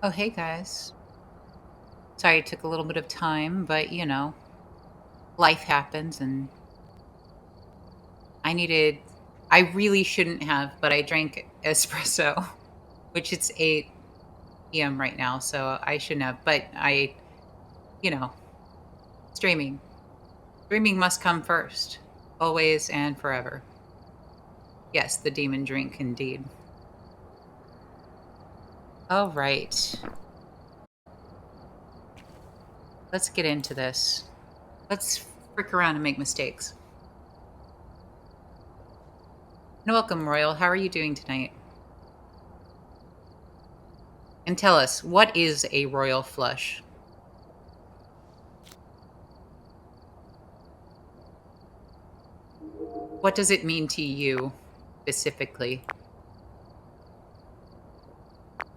Oh, hey guys. Sorry it took a little bit of time, but life happens and I needed, I really shouldn't have, but I drank espresso, which it's 8 p.m. right now, so I shouldn't have, but you know, streaming. Streaming must come first, always and forever. Yes, the demon drink indeed. All right, let's get into this. Let's frick around and make mistakes. And welcome, Royal. How are you doing tonight? And tell us, what is a royal flush? What does it mean to you specifically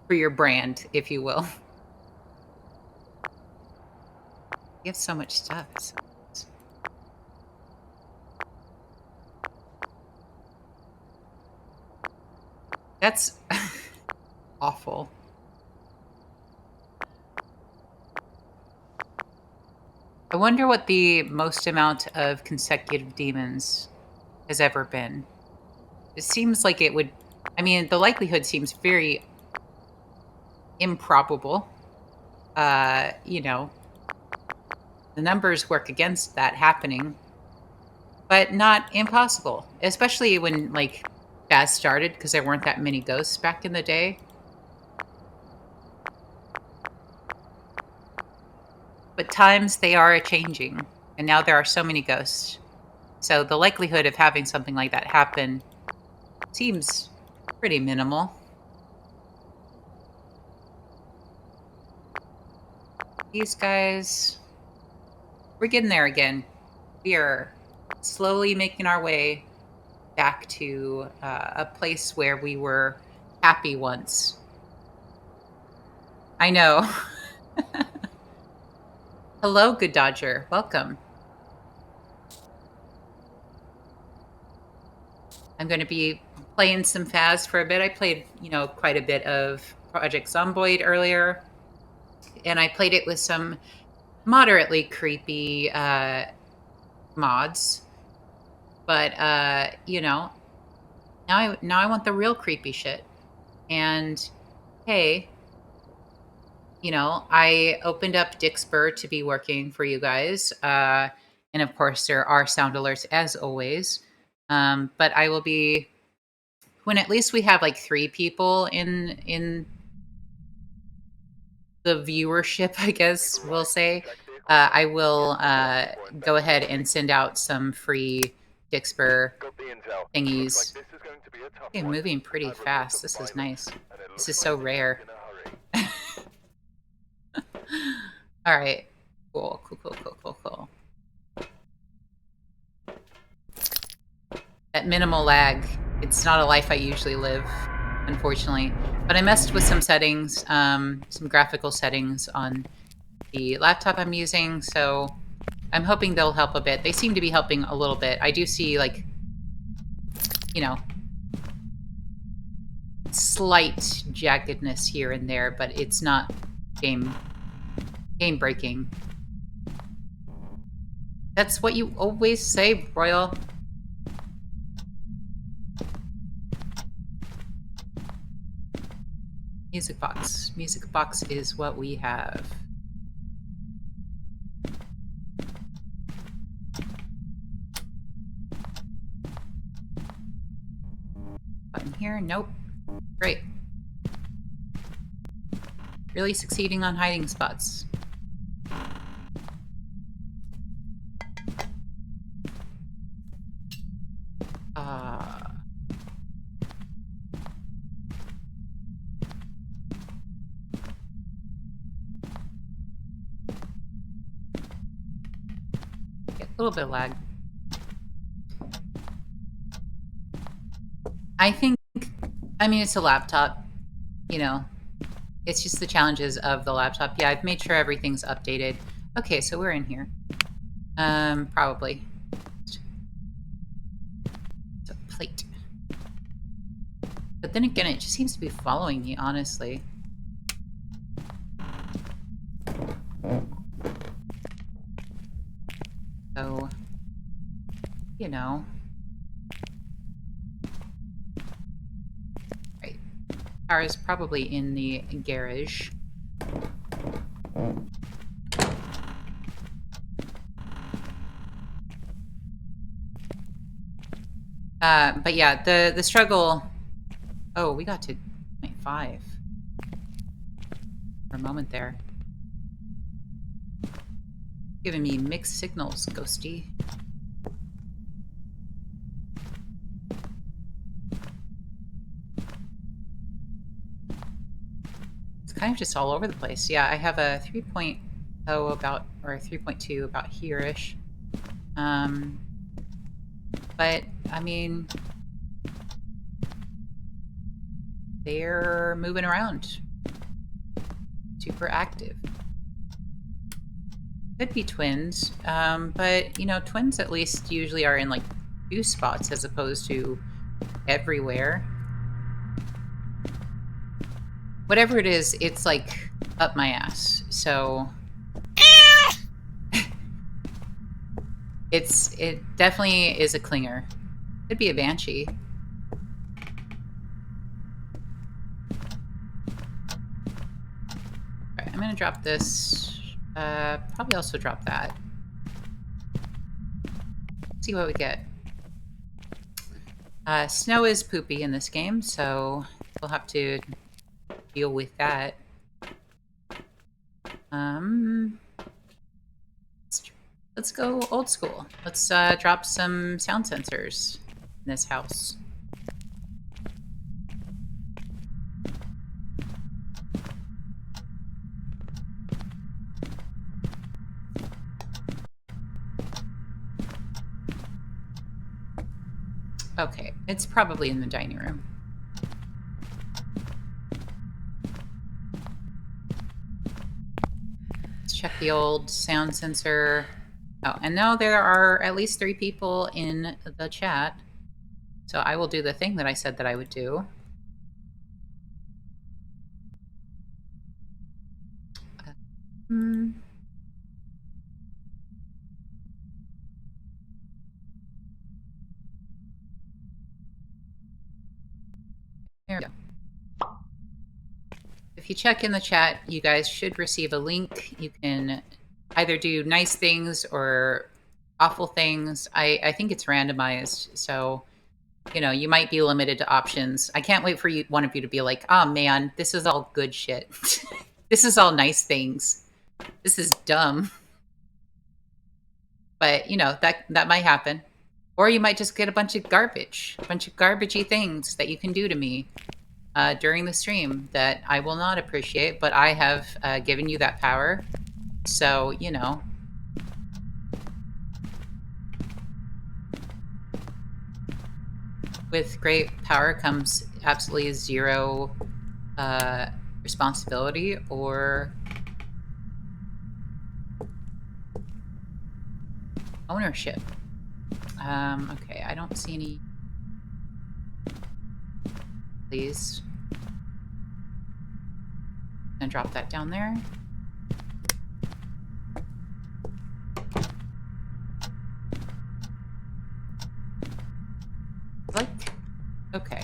for your brand, if you will? You have so much stuff. That's awful. I wonder what the most amount of consecutive demons has ever been. It seems like it would, I mean, the likelihood seems very improbable. Uh, you know, the numbers work against that happening, but not impossible, especially when like Faz started because there weren't that many ghosts back in the day. But times they are a changing, and now there are so many ghosts. So the likelihood of having something like that happen seems pretty minimal. These guys, we're getting there again. We are slowly making our way back to a place where we were happy once. I know. Hello, good Dodger. Welcome. I'm going to be playing some Faz for a bit. I played, quite a bit of Project Zomboid earlier, and I played it with some moderately creepy mods. But now I want the real creepy shit. And hey, I opened up Dixper to be working for you guys. And of course, there are sound alerts as always. But I will be when at least we have like 3 people in the viewership, I guess we'll say. I will go ahead and send out some free Dixper thingies. Okay, moving pretty fast. This is nice. This is so rare. All right. Cool, cool, cool, cool, cool, cool. At minimal lag, it's not a life I usually live, unfortunately. But I messed with some settings, some graphical settings on the laptop I'm using, so I'm hoping they'll help a bit. They seem to be helping a little bit. I do see, like, slight jaggedness here and there, but it's not game breaking. That's what you always say, Royal. Music box. Music box is what we have. Button here? Nope. Great. Really succeeding on hiding spots. A little bit of lag. I mean, it's a laptop, it's just the challenges of the laptop. Yeah, I've made sure everything's updated. Okay, so we're in here. Probably. It's a plate. But then again, it just seems to be following me, honestly. you know. Right. Car is probably in the garage. But yeah, the struggle. Oh, we got to 0.5 for a moment there. Giving me mixed signals, Ghosty. It's kind of just all over the place. Yeah, I have a 3.0 about, or a 3.2 about here-ish. But, I mean, they're moving around. Super active. Could be twins, but, you know, twins at least usually are in, like, 2 spots as opposed to everywhere. Whatever it is, it's, like, up my ass. So it definitely is a clinger. Could be a banshee. Alright, I'm gonna drop this. Probably also drop that. See what we get. Snow is poopy in this game, so we'll have to deal with that. Let's go old school. Let's drop some sound sensors in this house. Okay, it's probably in the dining room. Let's check the old sound sensor. Oh, and now there are at least 3 people in the chat. So I will do the thing that I said that I would do. There we go. If you check in the chat, you guys should receive a link. You can either do nice things or awful things. I think it's randomized, so you know you might be limited to options. I can't wait for one of you to be like, "Oh man, this is all good shit. This is all nice things. This is dumb." But you know that might happen, or you might just get a bunch of garbagey things that you can do to me during the stream that I will not appreciate. But I have given you that power, so you know. With great power comes absolutely zero responsibility or ownership. Okay, I don't see any. Please. And drop that down there. Like, okay.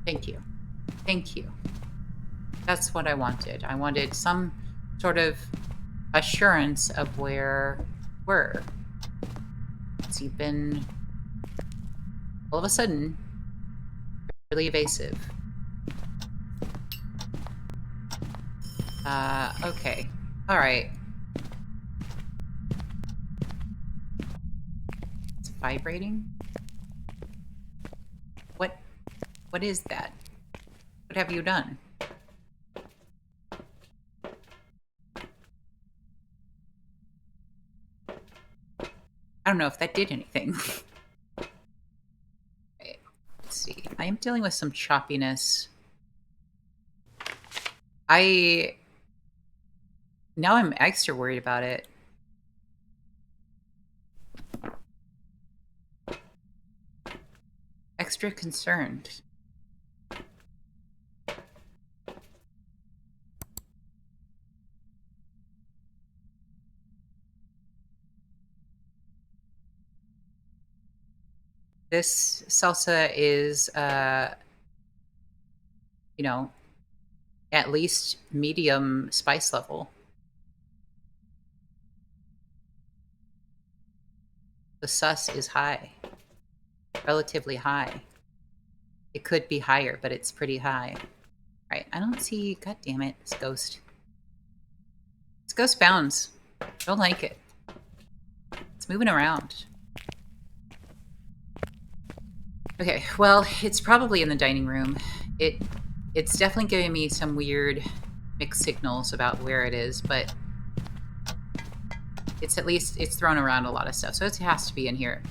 Thank you. Thank you. That's what I wanted. I wanted some sort of assurance of where we're. So you've been all of a sudden really evasive. Okay. All right. It's vibrating. What is that? What have you done? I don't know if that did anything. Okay, let's see. I am dealing with some choppiness. Now I'm extra worried about it. Extra concerned. This salsa is, you know, at least medium spice level. The sus is high, relatively high. It could be higher, but it's pretty high. Right, I don't see, god damn it, this ghost. This ghost bounds. Don't like it. It's moving around. Okay, well, it's probably in the dining room. It's definitely giving me some weird mixed signals about where it is, but it's at least, it's thrown around a lot of stuff, so it has to be in here.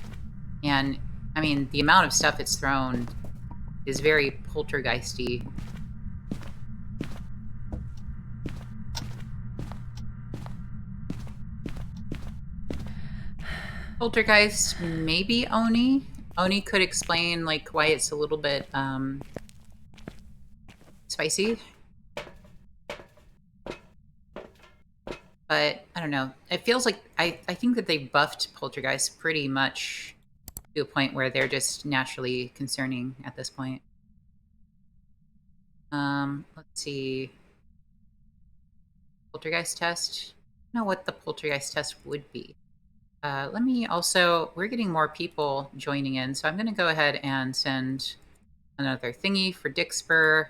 And, I mean, the amount of stuff it's thrown is very poltergeisty. Poltergeist, maybe Oni. Oni could explain, like, why it's a little bit, spicy. But, I don't know. It feels like, I think that they buffed Poltergeist pretty much to a point where they're just naturally concerning at this point. Let's see. Poltergeist test. I don't know what the poltergeist test would be. Let me also, we're getting more people joining in, so I'm going to go ahead and send another thingy for Dixper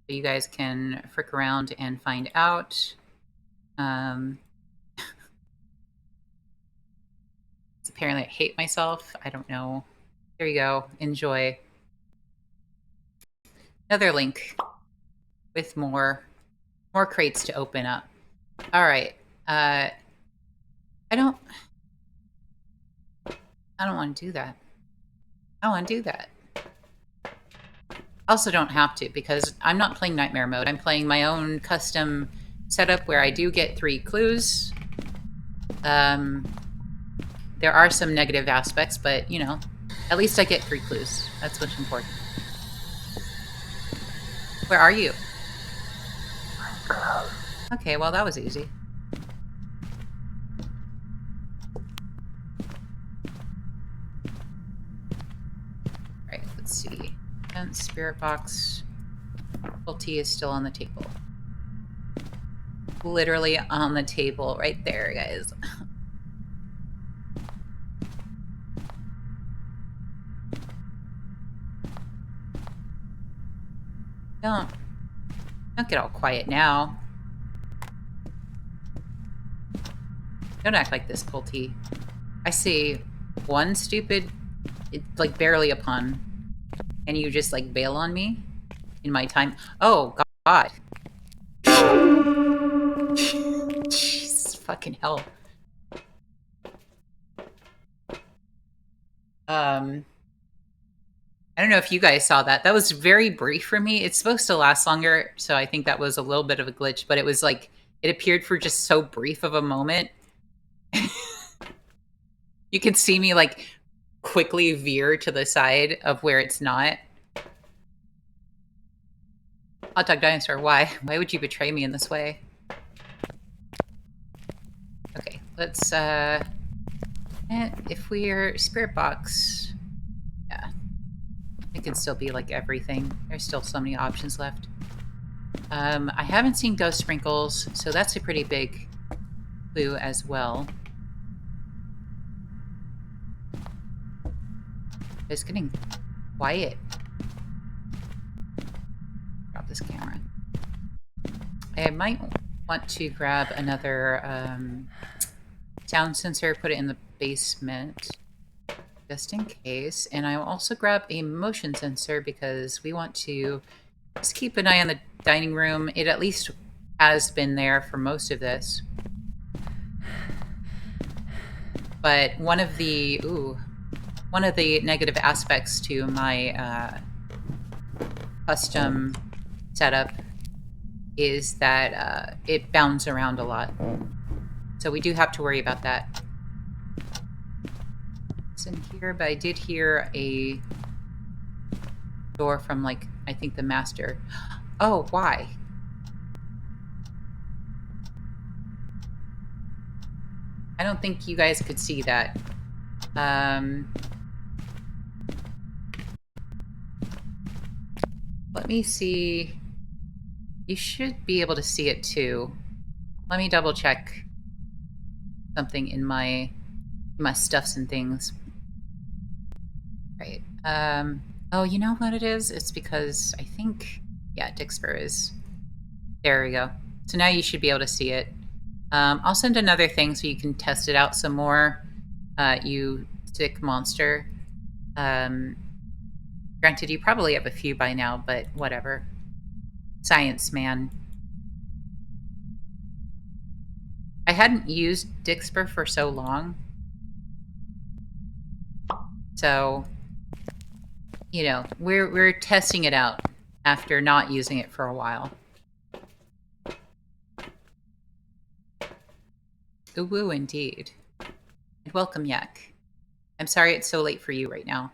so you guys can frick around and find out. Apparently I hate myself. I don't know. There you go. Enjoy. Another link with more crates to open up. All right. I don't want to do that. I don't want to do that. I also don't have to because I'm not playing Nightmare Mode. I'm playing my own custom setup where I do get 3 clues. There are some negative aspects, but, you know, at least I get 3 clues. That's what's important. Where are you? Okay, well, that was easy. Alright, let's see. And spirit box. Tea is still on the table. Literally on the table right there, guys. Don't get all quiet now. Don't act like this, Pulte. I see one stupid, like barely a pun, and you just like bail on me in my time. Oh God! Jesus fucking hell. I don't know if you guys saw that. That was very brief for me. It's supposed to last longer, so I think that was a little bit of a glitch, but it was like, it appeared for just so brief of a moment. You can see me like quickly veer to the side of where it's not. Hot dog dinosaur, why? Why would you betray me in this way? Okay, let's, if we're spirit box, yeah. It can still be like everything. There's still so many options left. I haven't seen ghost sprinkles, so that's a pretty big clue as well. It's getting quiet. Drop this camera. I might want to grab another sound sensor, put it in the basement, just in case. And I will also grab a motion sensor because we want to just keep an eye on the dining room. It at least has been there for most of this. But one of the negative aspects to my custom setup is that it bounds around a lot. So we do have to worry about that. It's in here, but I did hear a door from, like, I think the master. Oh, why? I don't think you guys could see that. me see. You should be able to see it too. Let me double check something in my stuffs and things. Right. Oh, you know what it is? It's because I think, yeah, Dixper is. There we go. So now you should be able to see it. I'll send another thing so you can test it out some more. You sick monster. Granted, you probably have a few by now, but whatever. Science man. I hadn't used Dixper for so long. So, you know, we're testing it out after not using it for a while. Ooh, indeed. And welcome, Yak. I'm sorry it's so late for you right now.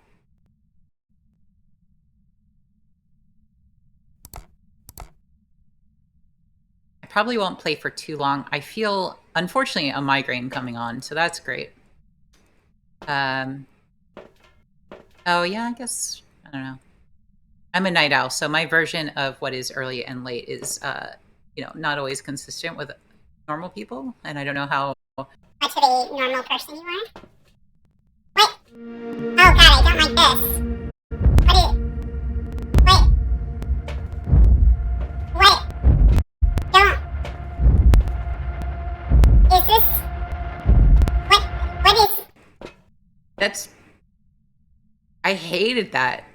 I probably won't play for too long. I feel, unfortunately, a migraine coming on, so that's great. Oh, yeah, I guess, I don't know. I'm a night owl, so my version of what is early and late is, not always consistent with normal people, and I don't know how much of a normal person you are. Wait. Oh god, I don't like this. What is... Wait. Wait. Don't... Is this... What is... That's... I hated that.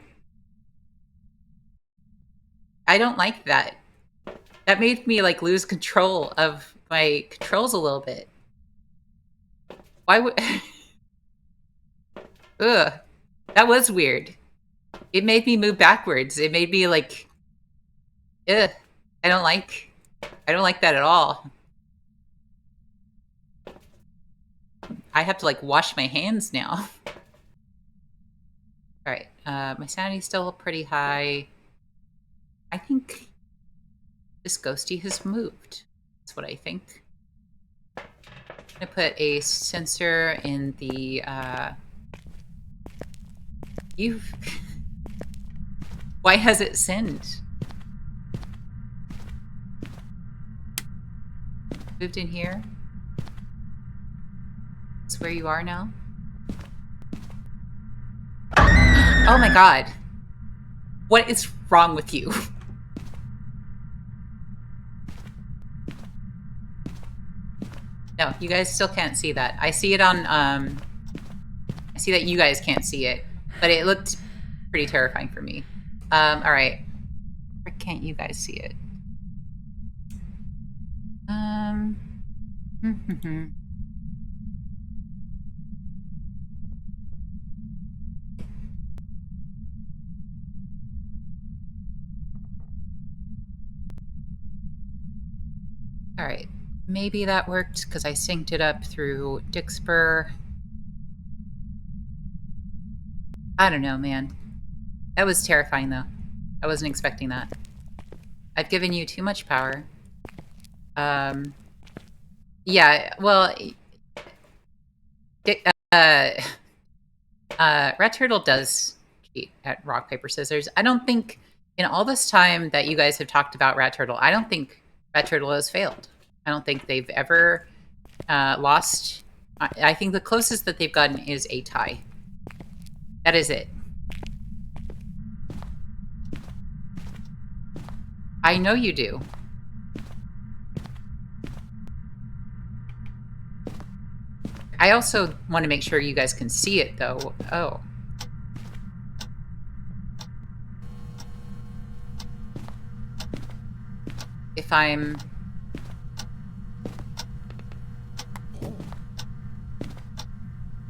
I don't like that. That made me, like, lose control of my controls a little bit. Why would... Ugh. That was weird. It made me move backwards. It made me, like... Ugh. I don't like that at all. I have to, like, wash my hands now. Alright, my sanity's still pretty high. I think this ghosty has moved. That's what I think. I'm gonna put a sensor in the, Why has it sinned? Moved in here? It's where you are now? Oh my god. What is wrong with you? No, you guys still can't see that. I see it on, I see that you guys can't see it, but it looked pretty terrifying for me. Alright. Why can't you guys see it? Alright. Maybe that worked because I synced it up through Dixper. I don't know, man. That was terrifying, though. I wasn't expecting that. I've given you too much power. Yeah, well... Red Turtle does cheat at rock, paper, scissors. I don't think, in all this time that you guys have talked about Rat Turtle, I don't think Rat Turtle has failed. I don't think they've ever lost. I think the closest that they've gotten is a tie. That is it. I know you do. I also want to make sure you guys can see it, though. Oh. If I'm...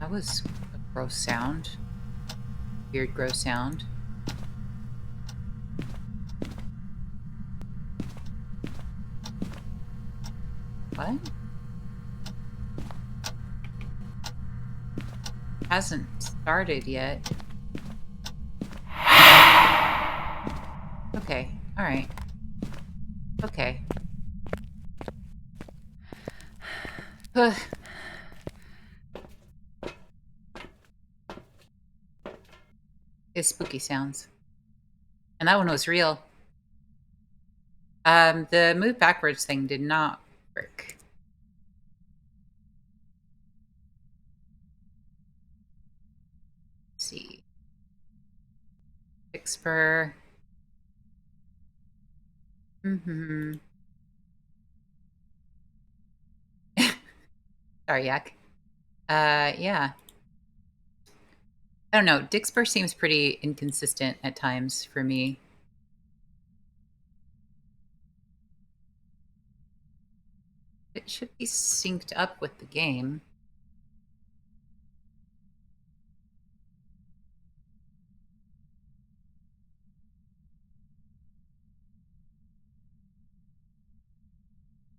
That was a gross sound. Weird, gross sound. What? Hasn't started yet. Okay, alright. Okay. It's spooky sounds. And that one was real. The move backwards thing did not work. Let's see. Expert. Mm-hmm. Sorry, Yak. Yeah. I don't know. Dixper seems pretty inconsistent at times for me. It should be synced up with the game.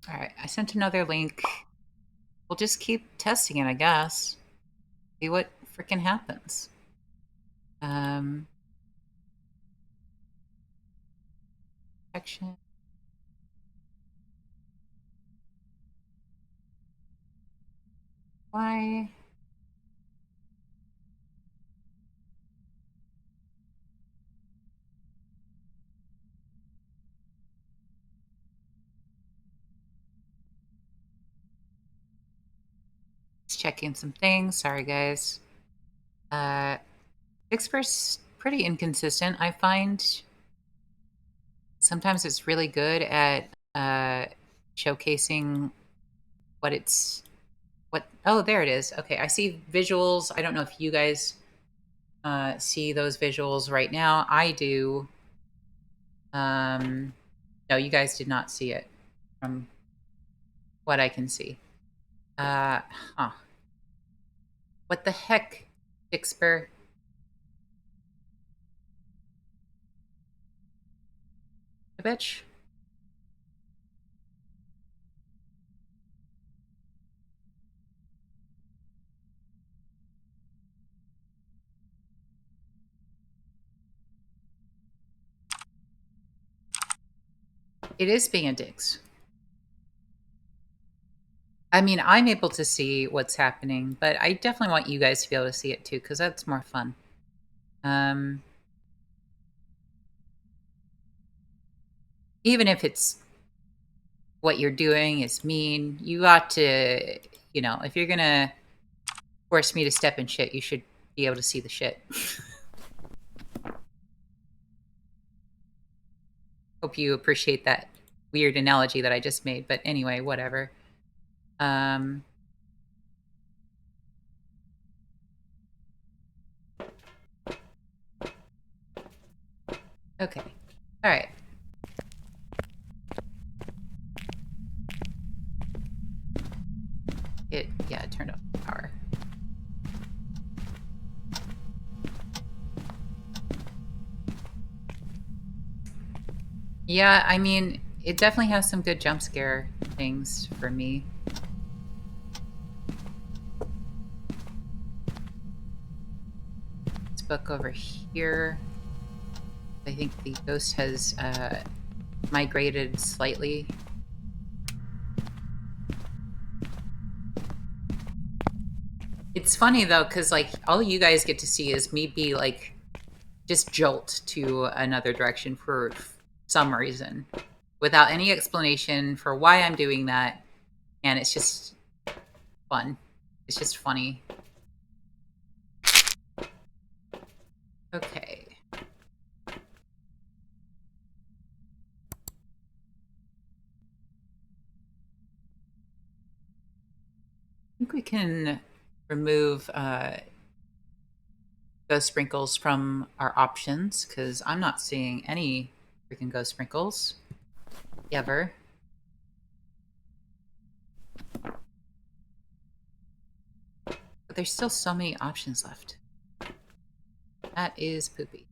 All right, I sent another link. We'll just keep testing it, I guess. See what freaking happens. Um, Action. Why? Just checking some things. Sorry, guys. Expert's pretty inconsistent. I find sometimes it's really good at showcasing what it's what. Oh, there it is. Okay, I see visuals. I don't know if you guys see those visuals right now. I do. No, you guys did not see it from what I can see. Uh, huh. What the heck, Dixper? Bitch. It is being a Dix. I mean, I'm able to see what's happening, but I definitely want you guys to be able to see it too, because that's more fun. Even if it's what you're doing is mean, you ought to, if you're gonna force me to step in shit, you should be able to see the shit. Hope you appreciate that weird analogy that I just made, but anyway, whatever. Um, okay. All right. It turned off the power. Yeah, I mean, it definitely has some good jump scare things for me. This book over here, I think the ghost has migrated slightly. It's funny though, because like all you guys get to see is me be like just jolt to another direction for some reason without any explanation for why I'm doing that. And it's just fun. It's just funny. Okay. I think we can remove ghost sprinkles from our options because I'm not seeing any freaking ghost sprinkles ever. But there's still so many options left. That is poopy.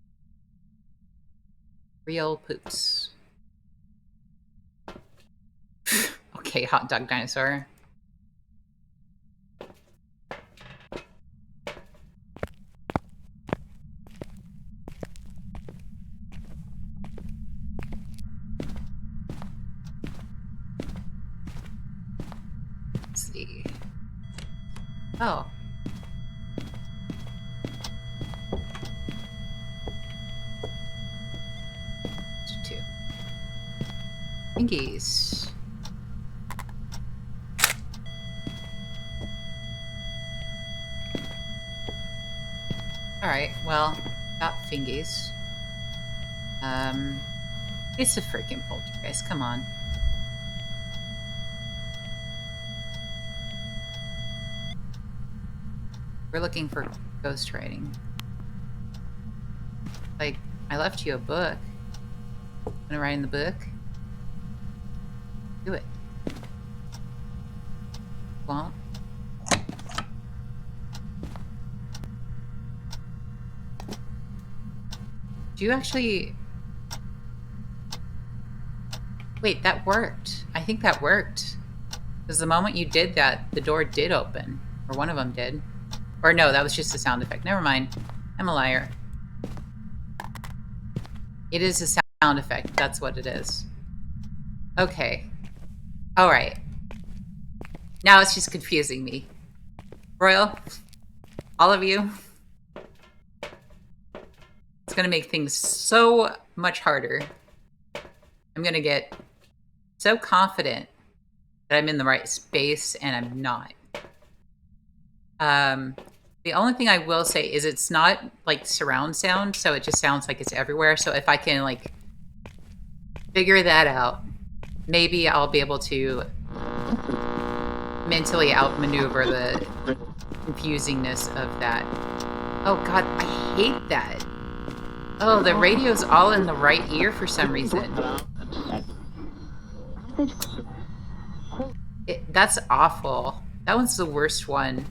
Real poops. Okay, hot dog dinosaur. Let's see. Oh. Two. Fingies. Alright, well, got fingies. It's a freaking poltergeist, come on. We're looking for ghostwriting. Like, I left you a book. Wanna write in the book? Do it. Won't? Do you actually... Wait, that worked. I think that worked. Because the moment you did that, the door did open. Or one of them did. Or no, that was just a sound effect. Never mind. I'm a liar. It is a sound effect. That's what it is. Okay. Alright. Now it's just confusing me. Royal, all of you. It's going to make things so much harder. I'm going to get so confident that I'm in the right space, and I'm not. The only thing I will say is it's not like surround sound, so it just sounds like it's everywhere. So if I can like figure that out, maybe I'll be able to mentally outmaneuver the confusingness of that. Oh god, I hate that. Oh, the radio's all in the right ear for some reason. That's awful. That one's the worst one.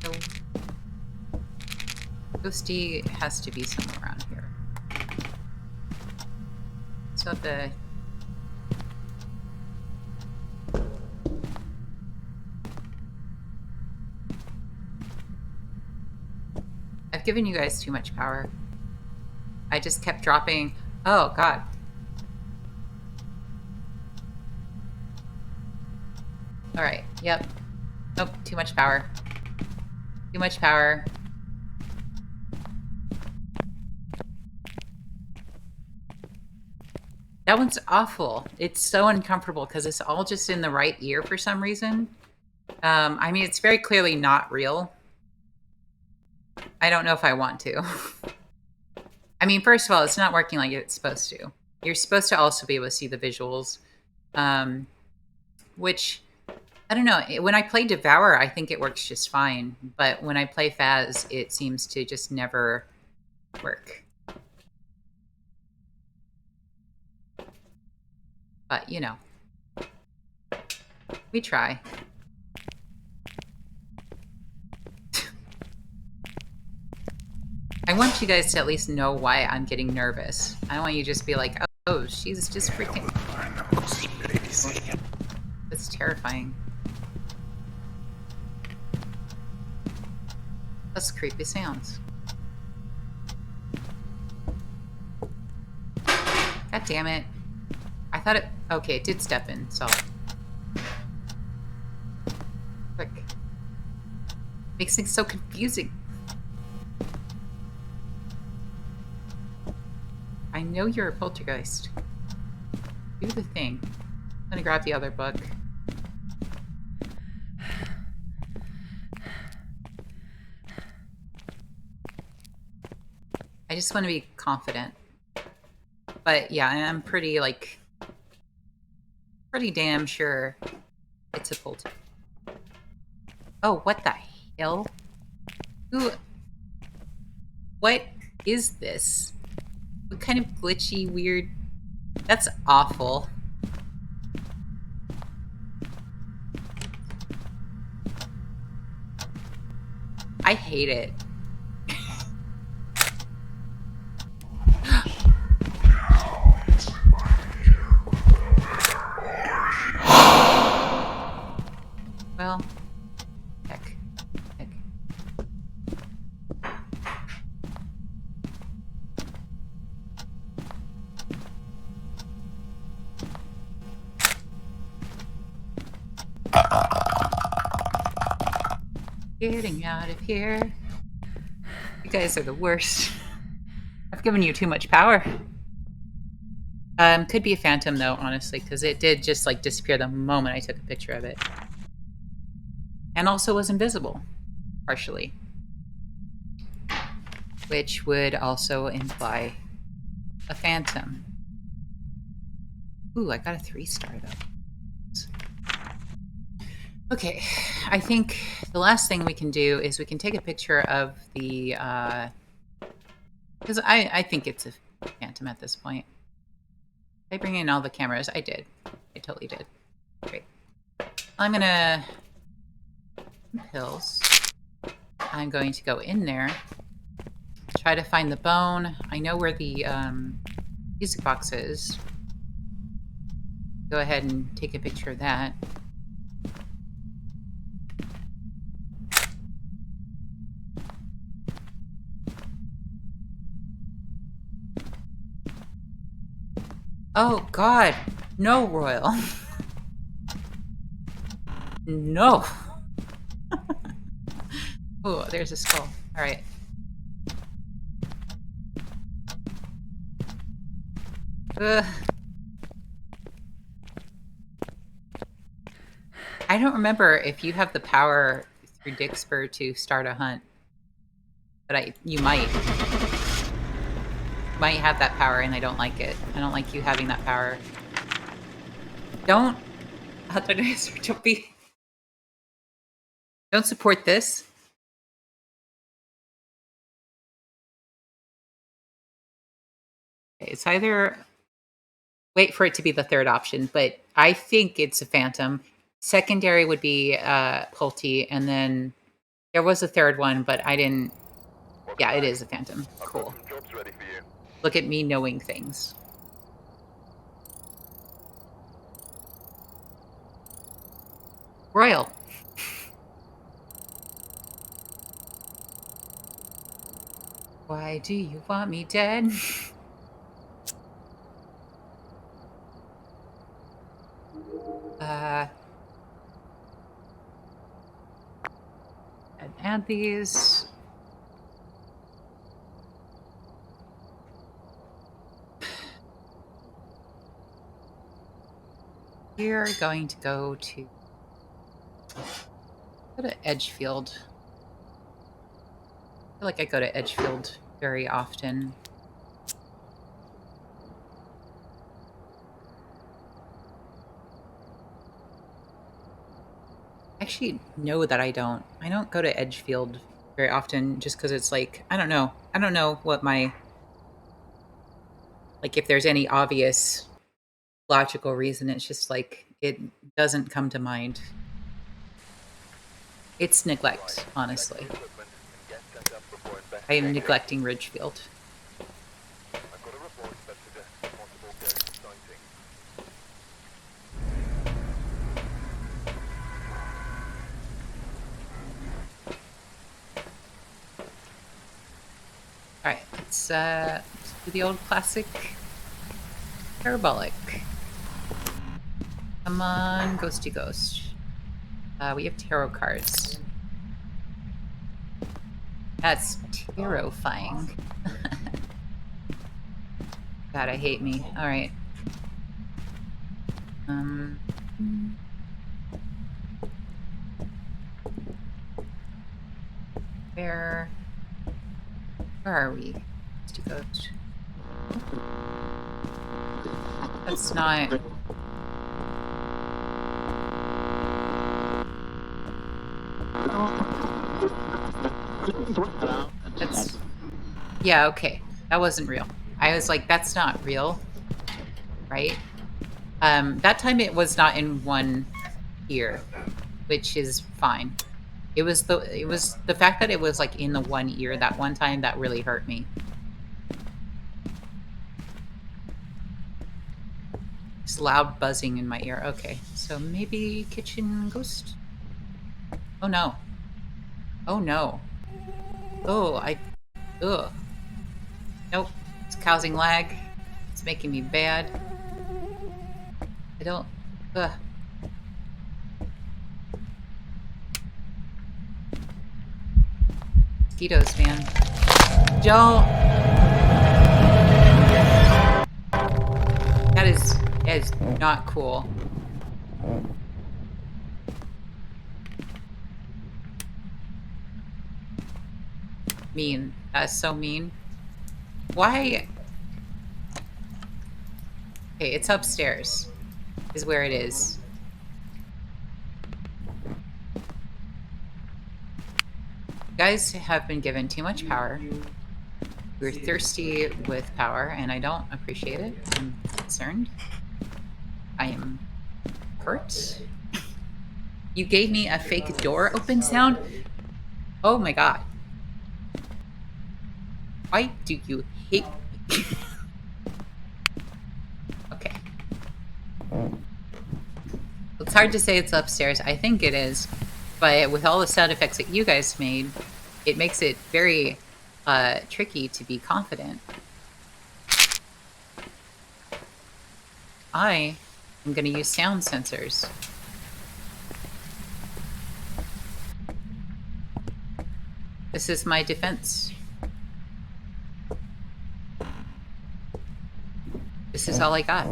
So, Ghosty has to be somewhere around here. So the... I've given you guys too much power. I just kept dropping... Oh, God. Alright, yep. Nope, too much power. Too much power. That one's awful. It's so uncomfortable because it's all just in the right ear for some reason. I mean, it's very clearly not real. I don't know if I want to. I mean, first of all, it's not working like it's supposed to. You're supposed to also be able to see the visuals. Which, I don't know. When I play Devour, I think it works just fine. But when I play Phas, it seems to just never work. But, you know. We try. I want you guys to at least know why I'm getting nervous. I don't want you to just be like, oh, she's just freaking... That's terrifying. That's creepy sounds. God damn it. I thought it... Okay, it did step in, so... Quick. Makes things so confusing. I know you're a poltergeist. Do the thing. I'm gonna grab the other book. I just want to be confident. But yeah, I'm pretty, like... pretty damn sure it's a poltergeist. Oh, what the hell? Who... What is this? What kind of glitchy, weird... That's awful. I hate it. Well, heck. Heck. Getting out of here. You guys are the worst. I've given you too much power. Could be a phantom though, honestly, because it did just like disappear the moment I took a picture of it. And also was invisible, partially. Which would also imply a phantom. Ooh, I got a 3-star though. Okay, I think the last thing we can do is we can take a picture of the, because I think it's a phantom at this point. Did I bring in all the cameras? I did. I totally did. Great. I'm gonna pills. I'm going to go in there, try to find the bone. I know where the music box is. Go ahead and take a picture of that. Oh, God. No, Royal. No. Oh, there's a skull. All right. Ugh. I don't remember if you have the power through Dixper to start a hunt, but you might. Might have that power, and I don't like it. I don't like you having that power. Don't Don't support this. It's either wait for it to be the third option, but I think it's a phantom. Secondary would be Pulte, and then there was a third one, but I didn't. Yeah, it is a phantom. Cool. Look at me knowing things. Royal. Why do you want me dead? Add these. We're going to go to Edgefield. I feel like I go to Edgefield very often. Actually, no, that I don't. I don't go to Edgefield very often just because it's like, I don't know. I don't know what my, like, if there's any obvious logical reason. It's just like, it doesn't come to mind. It's neglect, honestly. I am neglecting Ridgefield. All right, let's do the old classic parabolic. Come on, ghosty ghost. We have tarot cards. That's terrifying. God, I hate me. All right. Where are we? Ghosty ghost. That's not. That's, yeah, okay. That wasn't real. I was like, that's not real, right? That time it was not in one ear, which is fine. It was the fact that it was like in the one ear that one time that really hurt me. It's loud buzzing in my ear. Okay, so maybe kitchen ghost. Oh no. Oh no. Oh, ugh. Nope. It's causing lag. It's making me bad. I don't, ugh. Mosquitoes, man. Don't. That is not cool. Mean. That's so mean. Why? Okay, it's upstairs. Is where it is. You guys have been given too much power. We're thirsty with power, and I don't appreciate it. I'm concerned. I am hurt. You gave me a fake door open sound? Oh my god. Why do you hate me? Okay. It's hard to say it's upstairs. I think it is. But with all the sound effects that you guys made, it makes it very tricky to be confident. I am going to use sound sensors. This is my defense. This is all I got.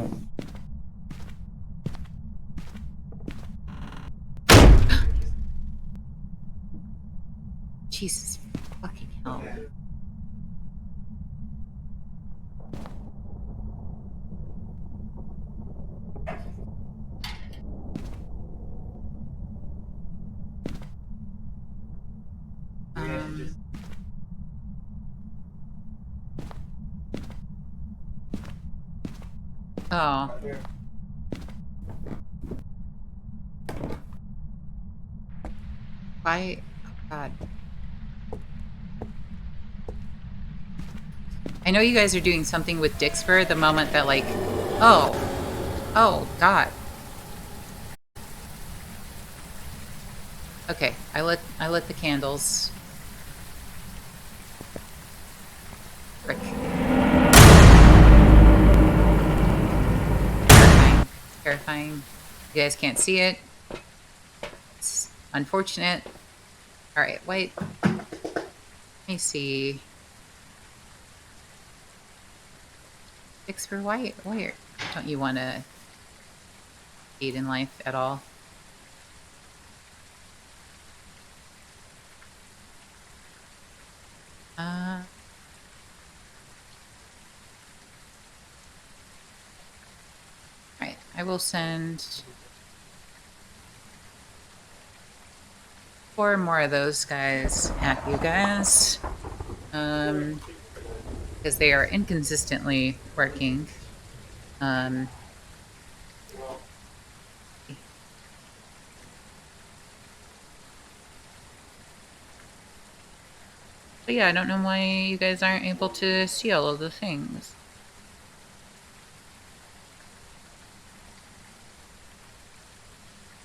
Jesus fucking hell. Oh. Why? Oh, God. I know you guys are doing something with Dixper the moment that, like, oh. Oh, God. Okay, I lit the candles. Frick. Terrifying. Terrifying. You guys can't see it. It's unfortunate. Alright, wait. Let me see. Dixper, why don't you want to aid in life at all? Right, I will send 4 more of those guys at you guys. Because they are inconsistently working. But yeah, I don't know why you guys aren't able to see all of the things.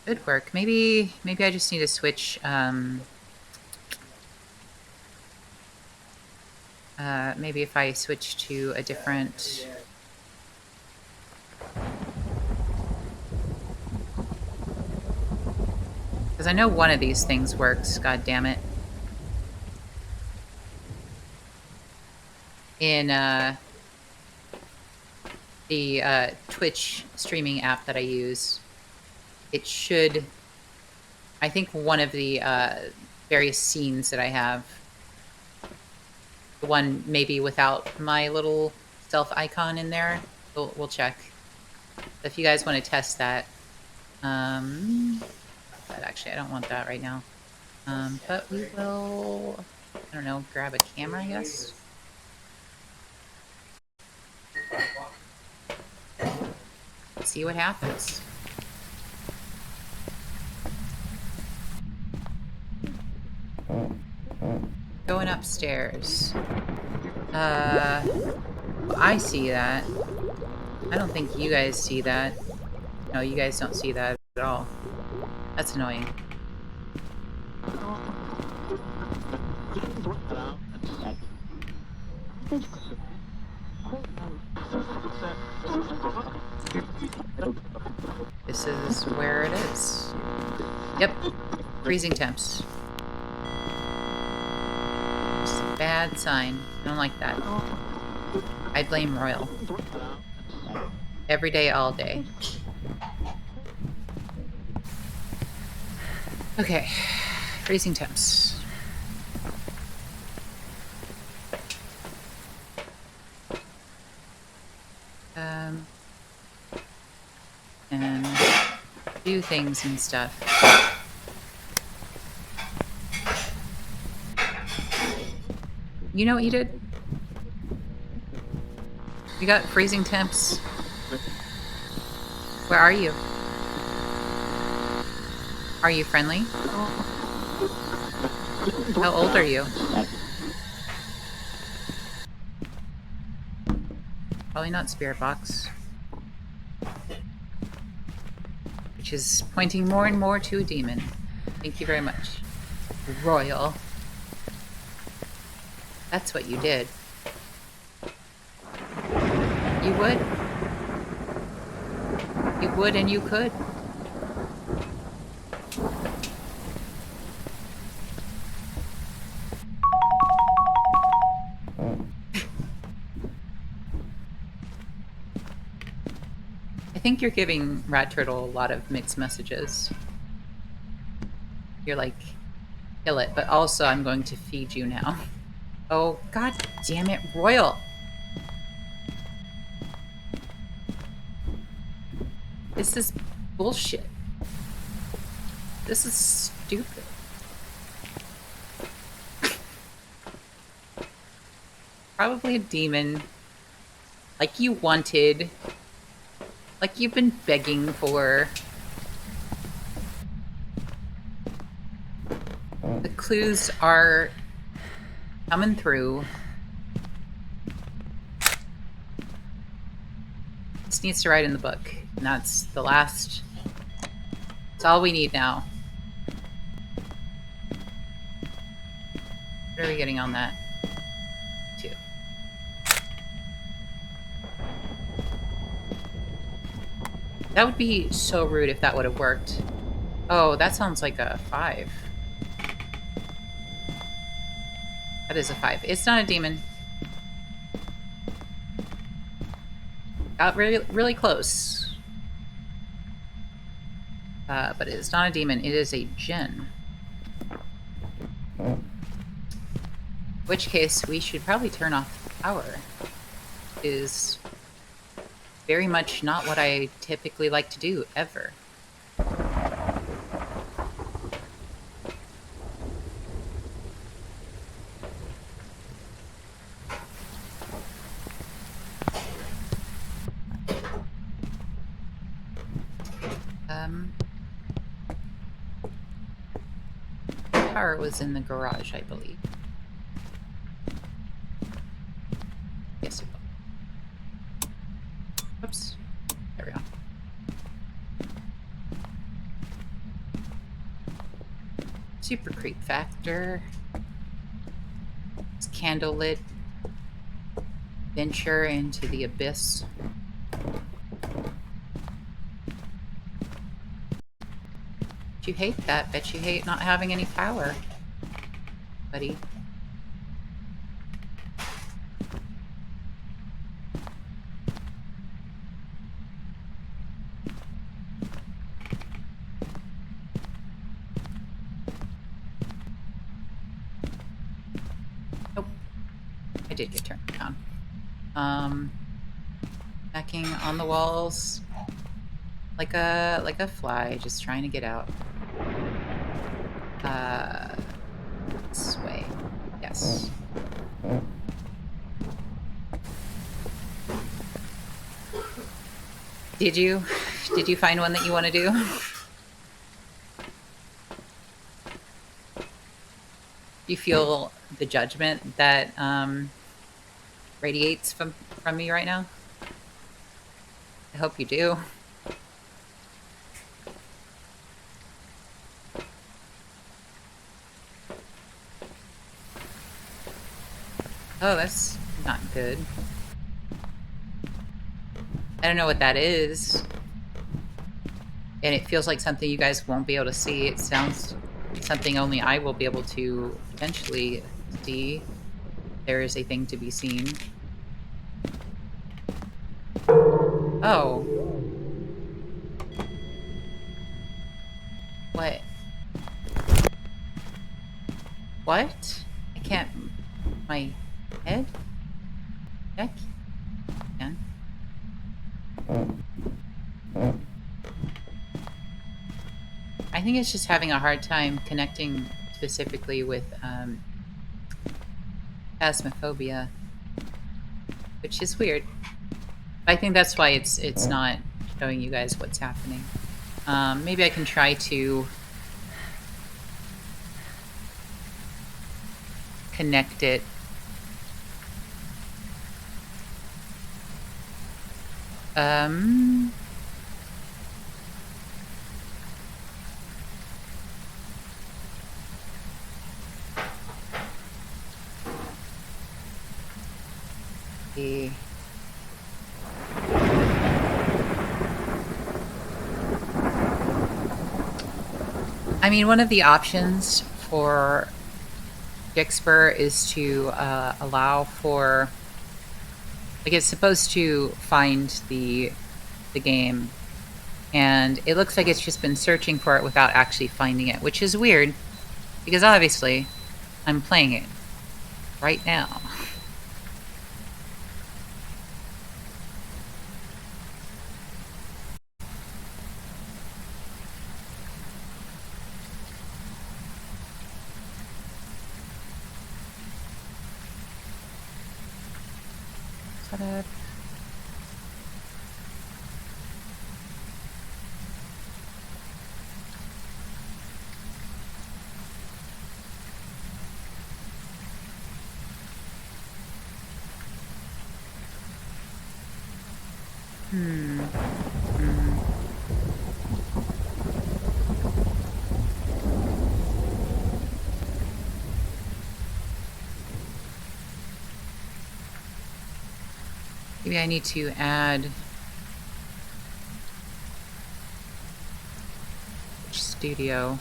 Good work. Maybe I just need to switch. Maybe if I switch to a different. Because I know one of these things works. God damn it. In the Twitch streaming app that I use, it should. I think one of the various scenes that I have, the one maybe without my little stealth icon in there, we'll check. If you guys want to test that, but actually I don't want that right now. But we will, I don't know, grab a camera, I guess. See what happens. Going upstairs. I see that. I don't think you guys see that. No, you guys don't see that at all. That's annoying. This is where it is. Yep. Freezing temps. It's a bad sign. I don't like that. I blame Royal. Every day, all day. Okay. Freezing temps. And do things and stuff. You know what you did? You got freezing temps. Where are you? Are you friendly? How old are you? Probably not spirit box. Which is pointing more and more to a demon. Thank you very much. Royal. That's what you did. You would. You would and you could. I think you're giving Rat Turtle a lot of mixed messages. You're like, kill it, but also I'm going to feed you now. Oh, god damn it, Royal. This is bullshit. This is stupid. Probably a demon. Like you wanted. Like you've been begging for. The clues are coming through. This needs to write in the book. And that's the last. That's all we need now. What are we getting on that? 2. That would be so rude if that would have worked. Oh, that sounds like a 5. That is a 5. It's not a demon. Got really, really close. But it is not a demon. It is a djinn. In which case, we should probably turn off the power. Is very much not what I typically like to do, ever. Power was in the garage, I believe. Yes, it was. Oops. There we go. Super creep factor. It's candlelit. Venture into the abyss. Bet you hate that. Bet you hate not having any power, buddy. Oh, I did get turned down. Backing on the walls like a fly, just trying to get out. This way. Yes. Did you find one that you want to do? You feel the judgment that radiates from me right now? I hope you do. Oh, that's not good. I don't know what that is. And it feels like something you guys won't be able to see. It sounds something only I will be able to potentially see. There is a thing to be seen. Oh. What? What? I can't... My head? Check? Can. I think it's just having a hard time connecting specifically with Phasmophobia, which is weird. I think that's why it's not showing you guys what's happening. Maybe I can try to connect it. Um, the I mean, one of the options for Dixper is to allow for, like, it's supposed to find the game, and it looks like it's just been searching for it without actually finding it, which is weird because obviously I'm playing it right now. Shut up. Hmm. Hmm. Maybe I need to add Studio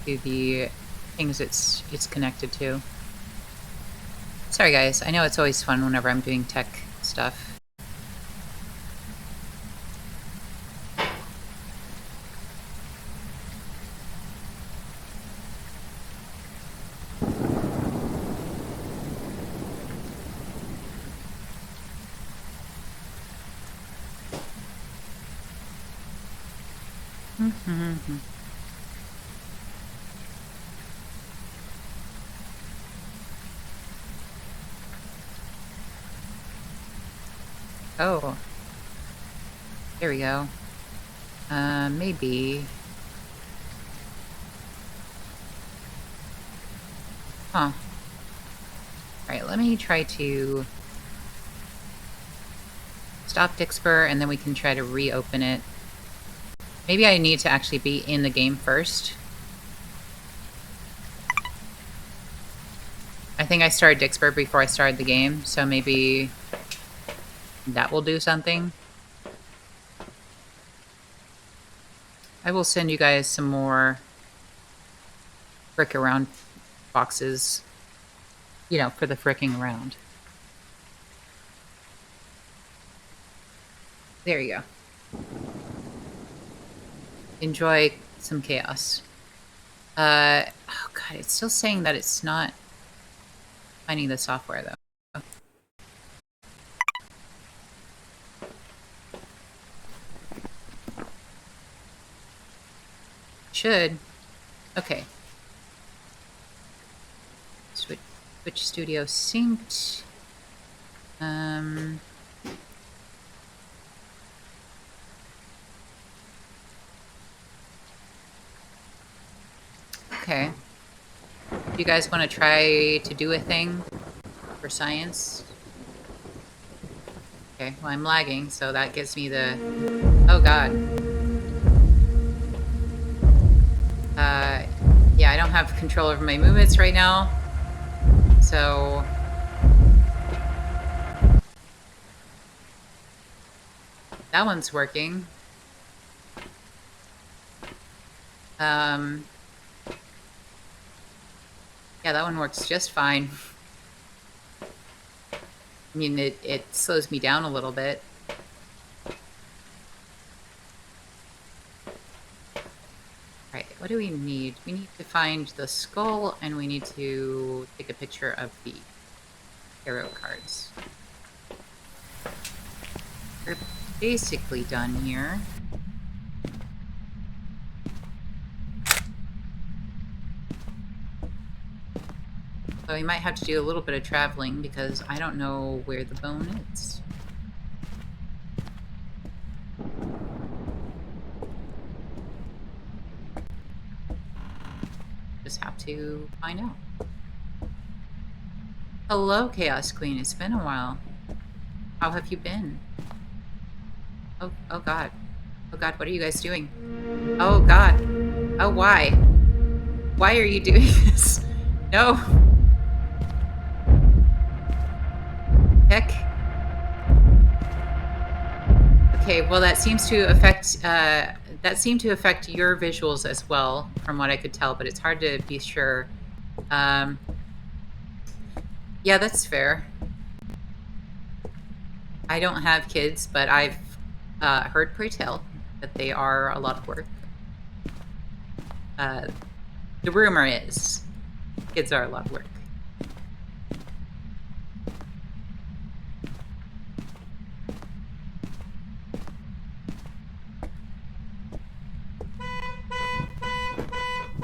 to the things it's connected to. Sorry guys, I know it's always fun whenever I'm doing tech stuff. Oh, there we go. Maybe. Huh. Alright, let me try to stop Dixper and then we can try to reopen it. Maybe I need to actually be in the game first. I think I started Dixper before I started the game, so maybe that will do something. I will send you guys some more frick around boxes, you know, for the fricking around. There you go. Enjoy some chaos. Oh god, it's still saying that it's not finding the software though. Should. Okay. Switch Studio synced. Okay. Do you guys want to try to do a thing for science? Okay, well, I'm lagging, so that gives me the... Oh, God. Yeah, I don't have control over my movements right now. So... that one's working. Yeah, that one works just fine. I mean, it slows me down a little bit. Right, what do we need? We need to find the skull, and we need to take a picture of the tarot cards. We're basically done here. So we might have to do a little bit of traveling because I don't know where the bone is. Just have to find out. Hello, Chaos Queen. It's been a while. How have you been? Oh God. Oh God, what are you guys doing? Oh God. Oh, why? Why are you doing this? No. Heck. Okay, well that seems to affect your visuals as well, from what I could tell, but it's hard to be sure. Um, yeah, that's fair. I don't have kids, but I've heard pray tell that they are a lot of work. Uh, the rumor is kids are a lot of work.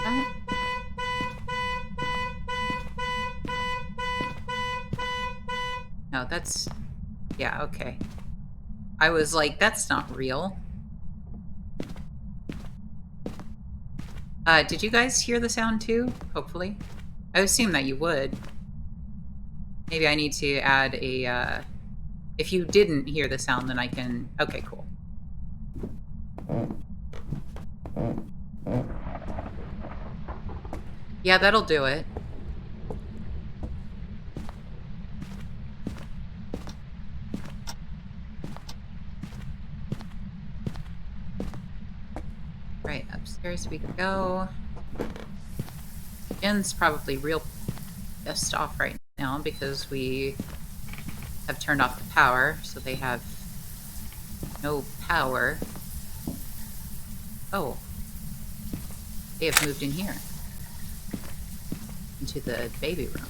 Uh, no, that's yeah, okay. I was like, that's not real. Did you guys hear the sound too? Hopefully. I assume that you would. Maybe I need to add a, if you didn't hear the sound, then I can, okay, cool. Yeah, that'll do it. Right, upstairs we go. Jen's probably real pissed off right now because we have turned off the power, so they have no power. Oh, they have moved in here into the baby room.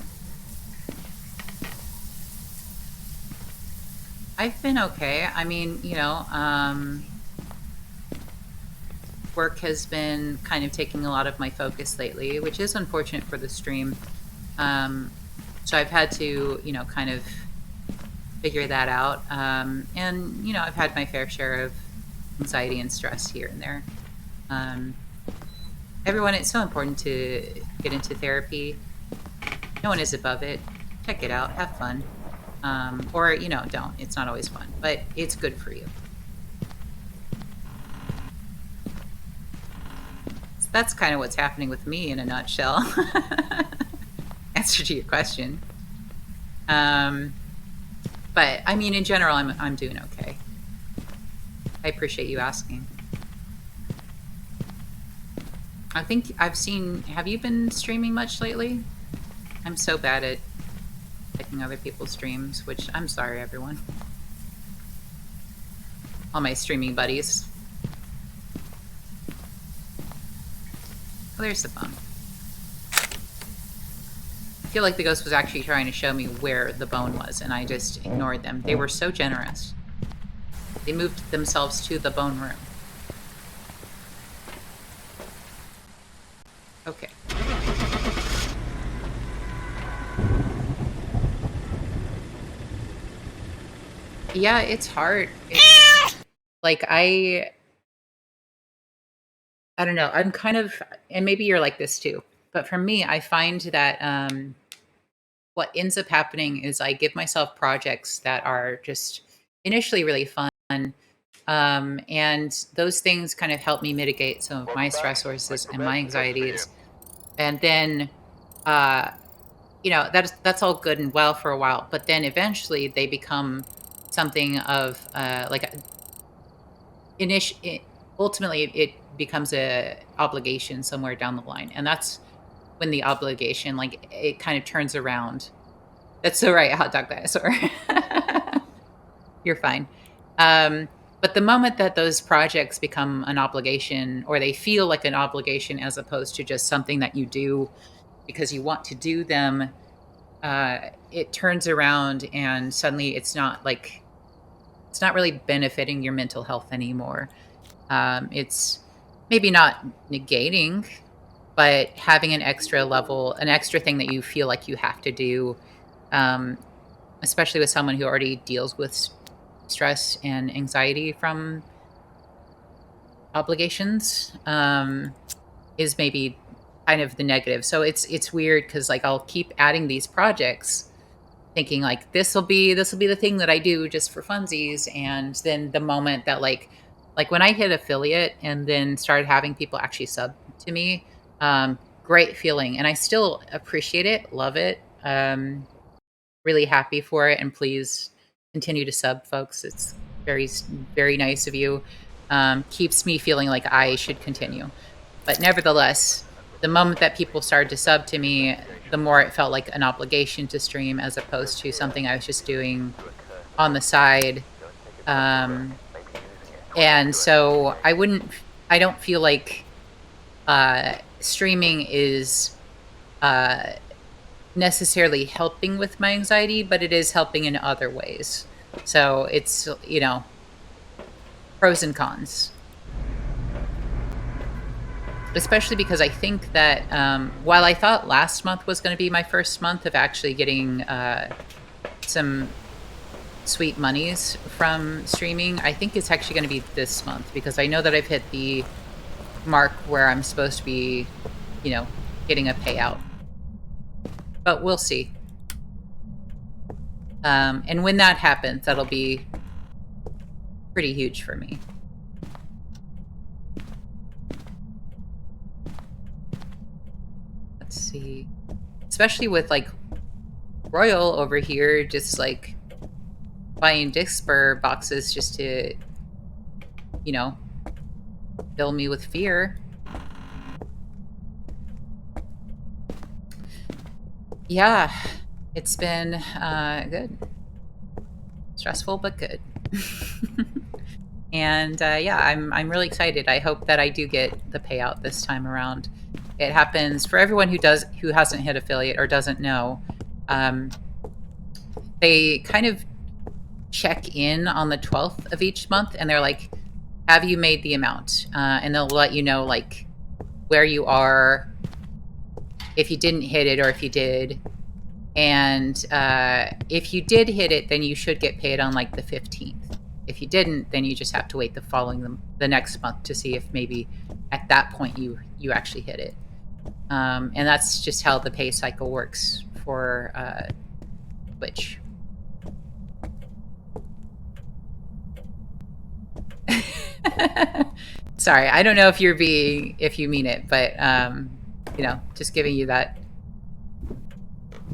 I've been okay. I mean, you know, work has been kind of taking a lot of my focus lately, which is unfortunate for the stream. So I've had to, you know, kind of figure that out. And, you know, I've had my fair share of anxiety and stress here and there. Everyone, it's so important to get into therapy. No one is above it. Check it out. Have fun. Or, you know, don't. It's not always fun, but it's good for you. So that's kind of what's happening with me in a nutshell. Answer to your question. But I mean, in general, I'm doing okay. I appreciate you asking. I think I've seen. Have you been streaming much lately? I'm so bad at checking other people's streams, which I'm sorry, everyone. All my streaming buddies. Oh, there's the bone. I feel like the ghost was actually trying to show me where the bone was, and I just ignored them. They were so generous. They moved themselves to the bone room. Okay. Yeah, it's hard. It's like I don't know. I'm kind of, and maybe you're like this too, but for me, I find that what ends up happening is I give myself projects that are just initially really fun. And those things kind of help me mitigate some of my stressors and my anxieties. And then, uh, you know, that's all good and well for a while, but then eventually they become something of like a ultimately it becomes a obligation somewhere down the line, and that's when the obligation, like, it kind of turns around. That's so right, hot dog dinosaur. You're fine. Um, but the moment that those projects become an obligation or they feel like an obligation as opposed to just something that you do because you want to do them, it turns around and suddenly it's not really benefiting your mental health anymore. It's maybe not negating, but having an extra level, an extra thing that you feel like you have to do, um, especially with someone who already deals with stress and anxiety from obligations, is maybe kind of the negative. So it's weird because like I'll keep adding these projects thinking like this will be the thing that I do just for funsies, and then the moment that like when I hit affiliate and then started having people actually sub to me, great feeling, and I still appreciate it, love it, really happy for it, and please continue to sub, folks. It's very nice of you. Keeps me feeling like I should continue. But nevertheless, the moment that people started to sub to me, the more it felt like an obligation to stream as opposed to something I was just doing on the side. Um, and so I don't feel like streaming is uh, necessarily helping with my anxiety, but it is helping in other ways. So it's, pros and cons. Especially because I think that while I thought last month was going to be my first month of actually getting some sweet monies from streaming, I think it's actually going to be this month because I know that I've hit the mark where I'm supposed to be, getting a payout. But we'll see. And when that happens, that'll be pretty huge for me. Let's see. Especially with like Royal over here, just like buying Disper boxes just to, fill me with fear. Yeah, it's been good. Stressful, but good. And yeah, I'm really excited. I hope that I do get the payout this time around. It happens for everyone who hasn't hit affiliate or doesn't know. They kind of check in on the 12th of each month, and they're like, "Have you made the amount?" And they'll let you know like where you are, if you didn't hit it or if you did. And if you did hit it, then you should get paid on like the 15th. If you didn't, then you just have to wait the next month to see if maybe at that point you actually hit it. And that's just how the pay cycle works for Twitch. Sorry, I don't know if you mean it, but just giving you that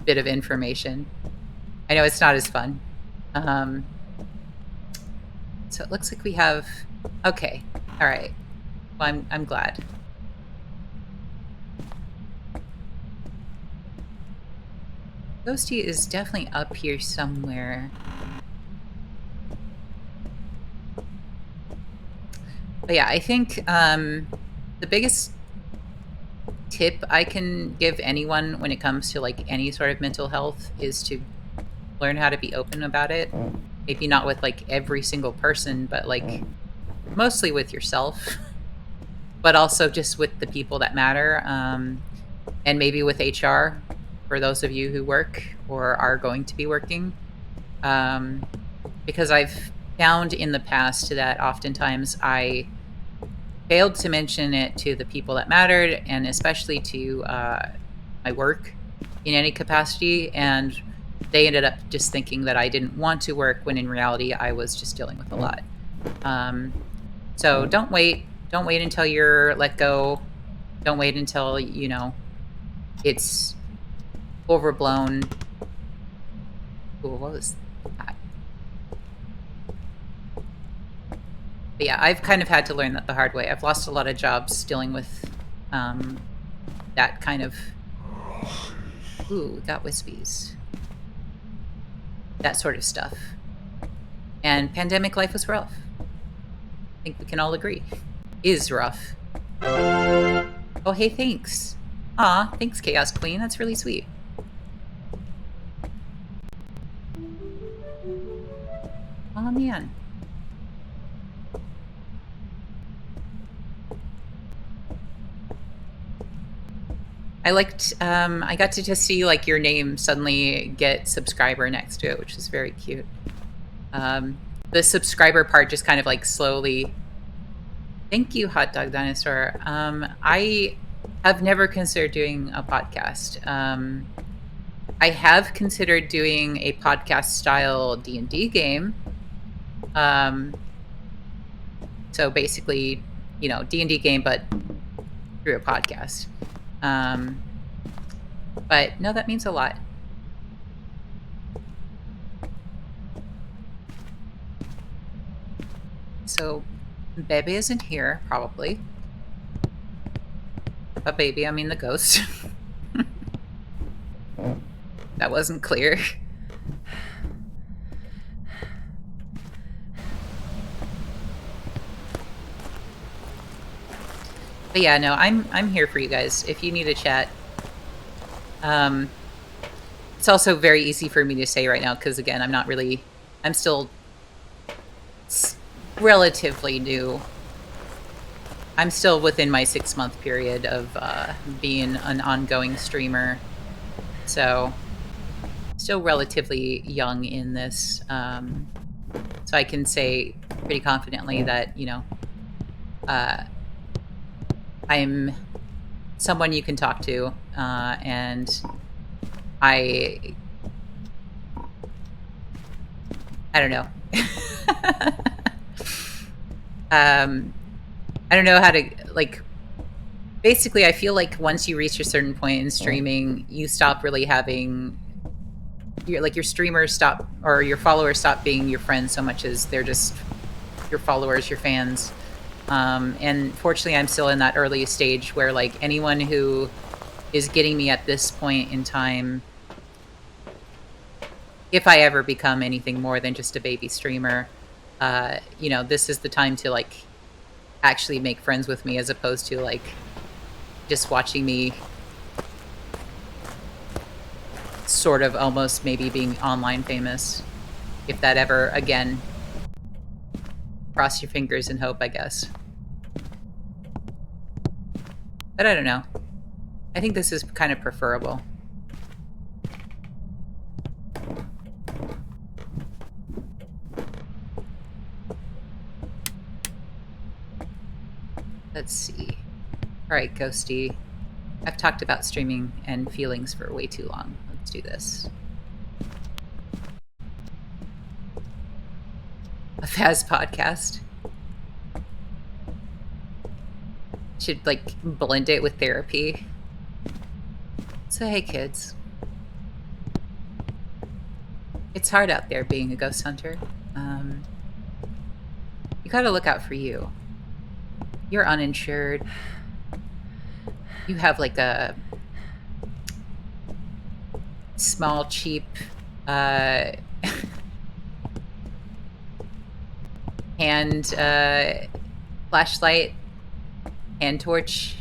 bit of information. I know it's not as fun. So it looks like we have. Okay, all right. Well, I'm glad. Ghosty is definitely up here somewhere. But yeah, I think the biggest tip I can give anyone when it comes to like any sort of mental health is to learn how to be open about it. Maybe not with like every single person, but like mostly with yourself, but also just with the people that matter. And maybe with HR for those of you who work or are going to be working. Because I've found in the past that oftentimes I failed to mention it to the people that mattered, and especially to my work in any capacity. And they ended up just thinking that I didn't want to work when in reality I was just dealing with a lot. So don't wait. Don't wait until you're let go. Don't wait until, it's overblown. Ooh, what was that? But yeah, I've kind of had to learn that the hard way. I've lost a lot of jobs dealing with that kind of... Ooh, we got wispies. that sort of stuff. And pandemic life was rough. I think we can all agree. Is rough. Oh, hey, thanks. Aw, thanks, Chaos Queen. That's really sweet. Oh, man. I got to just see like your name suddenly get subscriber next to it, which is very cute. The subscriber part just kind of like slowly. Thank you, Hot Dog Dinosaur. I have never considered doing a podcast. I have considered doing a podcast style D&D game. So basically, D&D game, but through a podcast. But no, that means a lot. So, Bebe isn't here, probably. But baby, I mean the ghost. That wasn't clear. But yeah, no, I'm here for you guys. If you need a chat. It's also very easy for me to say right now because again, I'm still relatively new. I'm still within my 6-month period of being an ongoing streamer. So still relatively young in this. So I can say pretty confidently that, I'm someone you can talk to, and I don't know. I don't know how to, like, basically I feel like once you reach a certain point in streaming, you stop really having your streamers stop, or your followers stop being your friends so much as they're just your followers, your fans. And fortunately, I'm still in that early stage where like anyone who is getting me at this point in time, if I ever become anything more than just a baby streamer, this is the time to like actually make friends with me as opposed to like just watching me sort of almost maybe being online famous. If that ever, again, cross your fingers and hope, I guess. But I don't know. I think this is kind of preferable. Let's see. All right, Ghosty. I've talked about streaming and feelings for way too long. Let's do this. A Phas podcast. Should like blend it with therapy. So hey kids. It's hard out there being a ghost hunter. You gotta look out for you. You're uninsured. You have like a small, cheap hand flashlight, hand torch.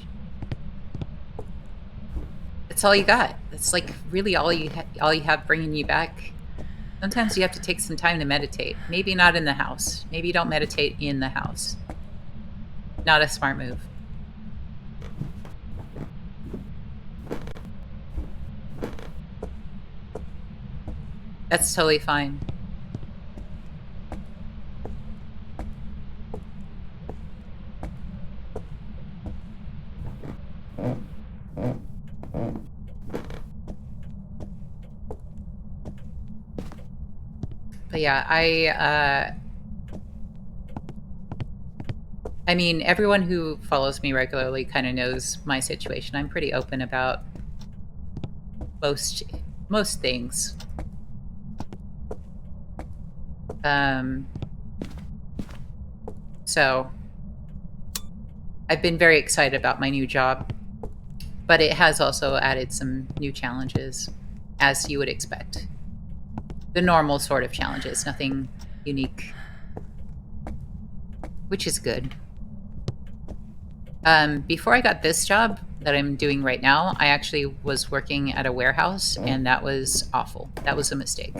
That's all you got. That's like really all you have bringing you back. Sometimes you have to take some time to meditate. Maybe not in the house. Maybe you don't meditate in the house. Not a smart move. That's totally fine. But yeah, I mean, everyone who follows me regularly kind of knows my situation. I'm pretty open about most things. So I've been very excited about my new job, but it has also added some new challenges, as you would expect. the normal sort of challenges, nothing unique, which is good. Before I got this job that I'm doing right now, I actually was working at a warehouse, and that was awful. That was a mistake.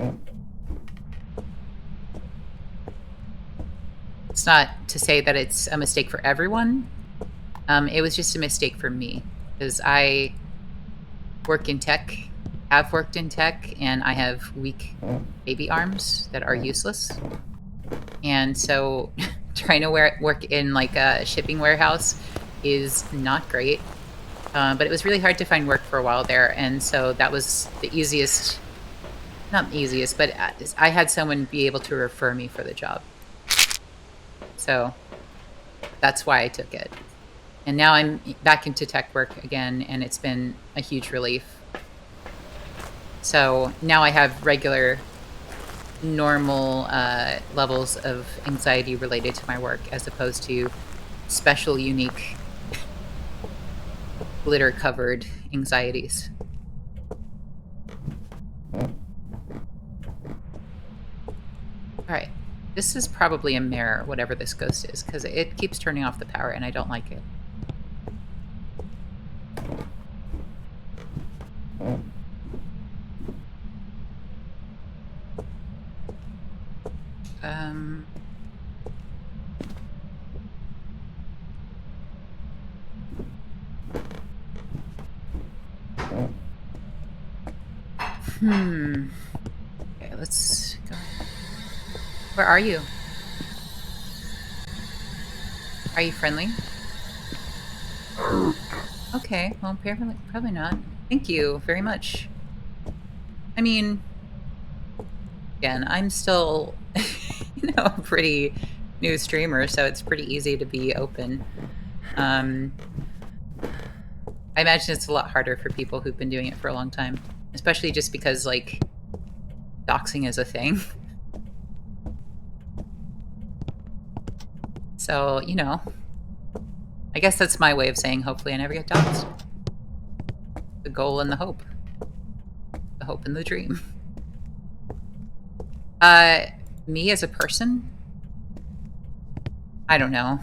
It's not to say that it's a mistake for everyone. It was just a mistake for me because I work in tech, have worked in tech, and I have weak baby arms that are useless. And so trying to work in like a shipping warehouse is not great. But it was really hard to find work for a while there. And so that was the easiest, not the easiest, but I had someone be able to refer me for the job. So that's why I took it. And now I'm back into tech work again, and it's been a huge relief. So now I have regular, normal levels of anxiety related to my work as opposed to special, unique, glitter-covered anxieties. All right. This is probably a mirror, whatever this ghost is, because it keeps turning off the power, and I don't like it. Okay, let's go. Where are you? Are you friendly? Okay, well, apparently, probably not. Thank you very much. I mean, again, I'm still, a pretty new streamer, so it's pretty easy to be open. I imagine it's a lot harder for people who've been doing it for a long time, especially just because, like, doxing is a thing. So, I guess that's my way of saying hopefully I never get doxed. The goal and the hope. The hope and the dream. Me as a person? I don't know.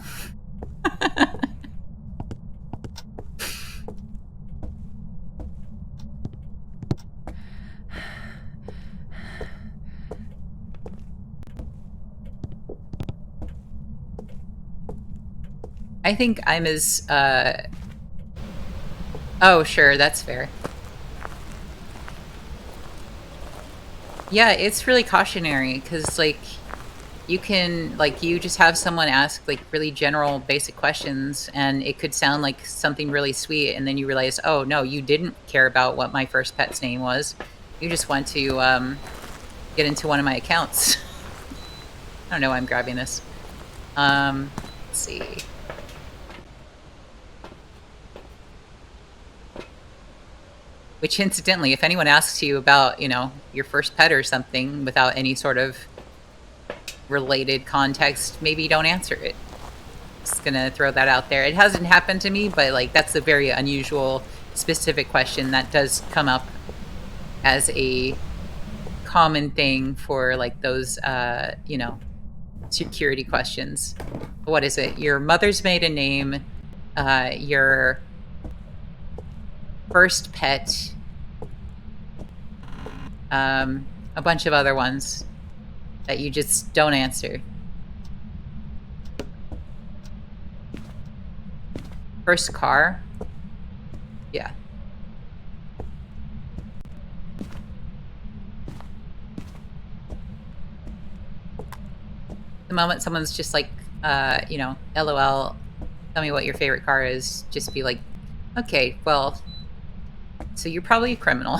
I think I'm as, oh, sure, that's fair. Yeah, it's really cautionary, because, like, you can, like, you just have someone ask, like, really general, basic questions, and it could sound like something really sweet, and then you realize, oh, no, you didn't care about what my first pet's name was. You just want to, get into one of my accounts. I don't know why I'm grabbing this. Let's see. Which, incidentally, if anyone asks you about, your first pet or something without any sort of related context, maybe don't answer it. Just gonna throw that out there. It hasn't happened to me, but, like, that's a very unusual, specific question that does come up as a common thing for, like, those, security questions. What is it? Your mother's maiden name, your first pet, a bunch of other ones that you just don't answer. First car? Yeah. The moment someone's just like, LOL, tell me what your favorite car is, just be like, okay, well, so you're probably a criminal.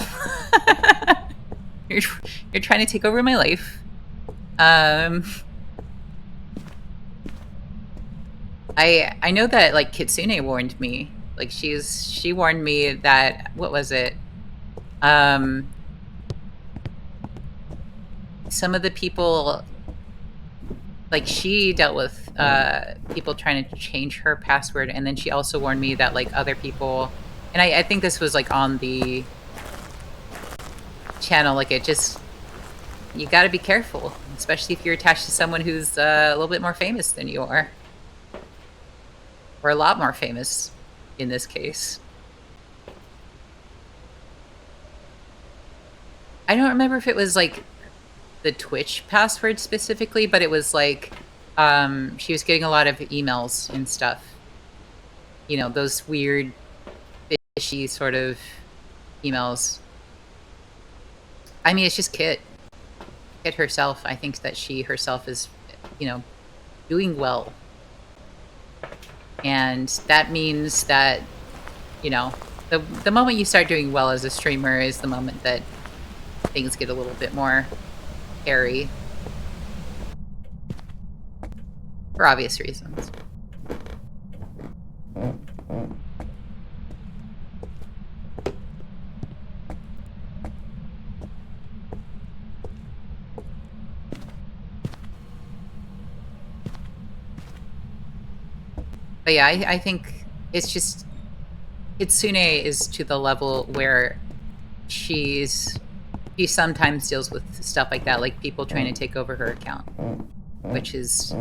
You're trying to take over my life. I know that, like, Kitsune warned me. Like, she warned me that, what was it? Some of the people, like, she dealt with people trying to change her password, and then she also warned me that, like, other people, and I think this was, like, on the channel, like, it just you got to be careful, especially if you're attached to someone who's a little bit more famous than you are, or a lot more famous in this case. I don't remember if it was like the Twitch password specifically, but it was like she was getting a lot of emails and stuff. You know, those weird, fishy sort of emails. I mean, it's just Kit. Kit herself. I think that she herself is, you know, doing well. And that means that, you know, the moment you start doing well as a streamer is the moment that things get a little bit more hairy. For obvious reasons. But yeah, I think it's just Kitsune is to the level where she sometimes deals with stuff like that, like people trying to take over her account, which is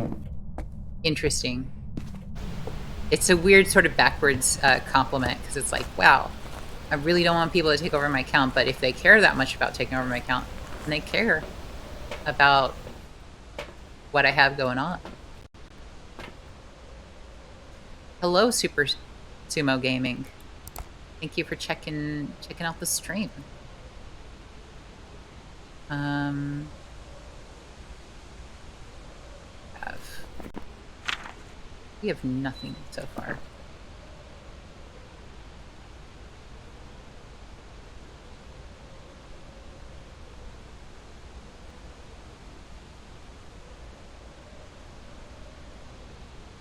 interesting. It's a weird sort of backwards compliment because it's like, wow, I really don't want people to take over my account, but if they care that much about taking over my account, then they care about what I have going on. Hello, Super Sumo Gaming. Thank you for checking out the stream. We have nothing so far.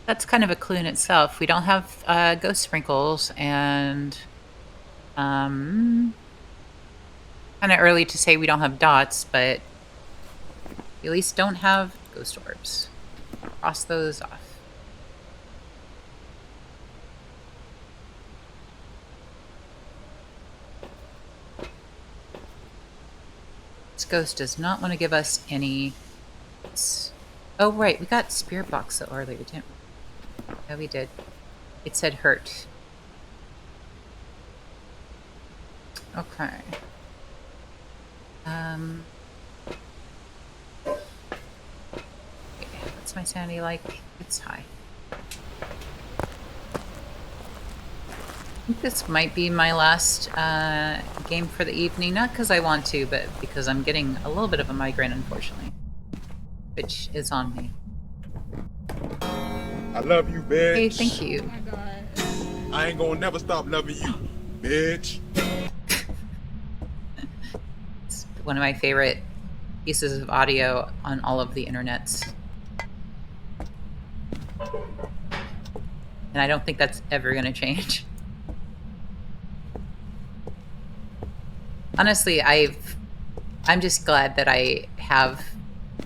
That's kind of a clue in itself. We don't have ghost sprinkles, and kind of early to say we don't have dots, but we at least don't have ghost orbs. Cross those off. This ghost does not want to give us any... Oh, right. We got spirit box so earlier, didn't we? Yeah, we did. It said hurt. Okay. What's my sanity like? It's high. I think this might be my last game for the evening. Not because I want to, but because I'm getting a little bit of a migraine, unfortunately. Which is on me. I love you, bitch. Hey, thank you. Oh my god. I ain't gonna never stop loving you, bitch. It's one of my favorite pieces of audio on all of the internets. And I don't think that's ever going to change. Honestly, I'm just glad that I have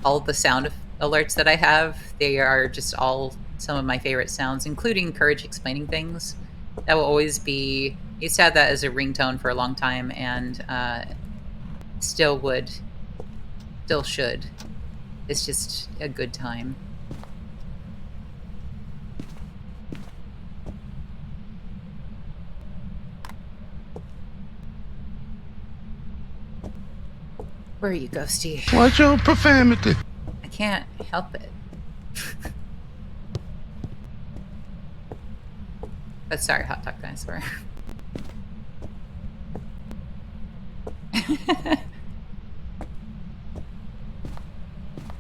all the sound alerts that I have. They are just all some of my favorite sounds, including Courage explaining things. That will always be... I used to have that as a ringtone for a long time, and still would. Still should. It's just a good time. Where are you, Ghosty? Watch your profanity. I can't help it. But sorry, Hot Dog Dinosaur.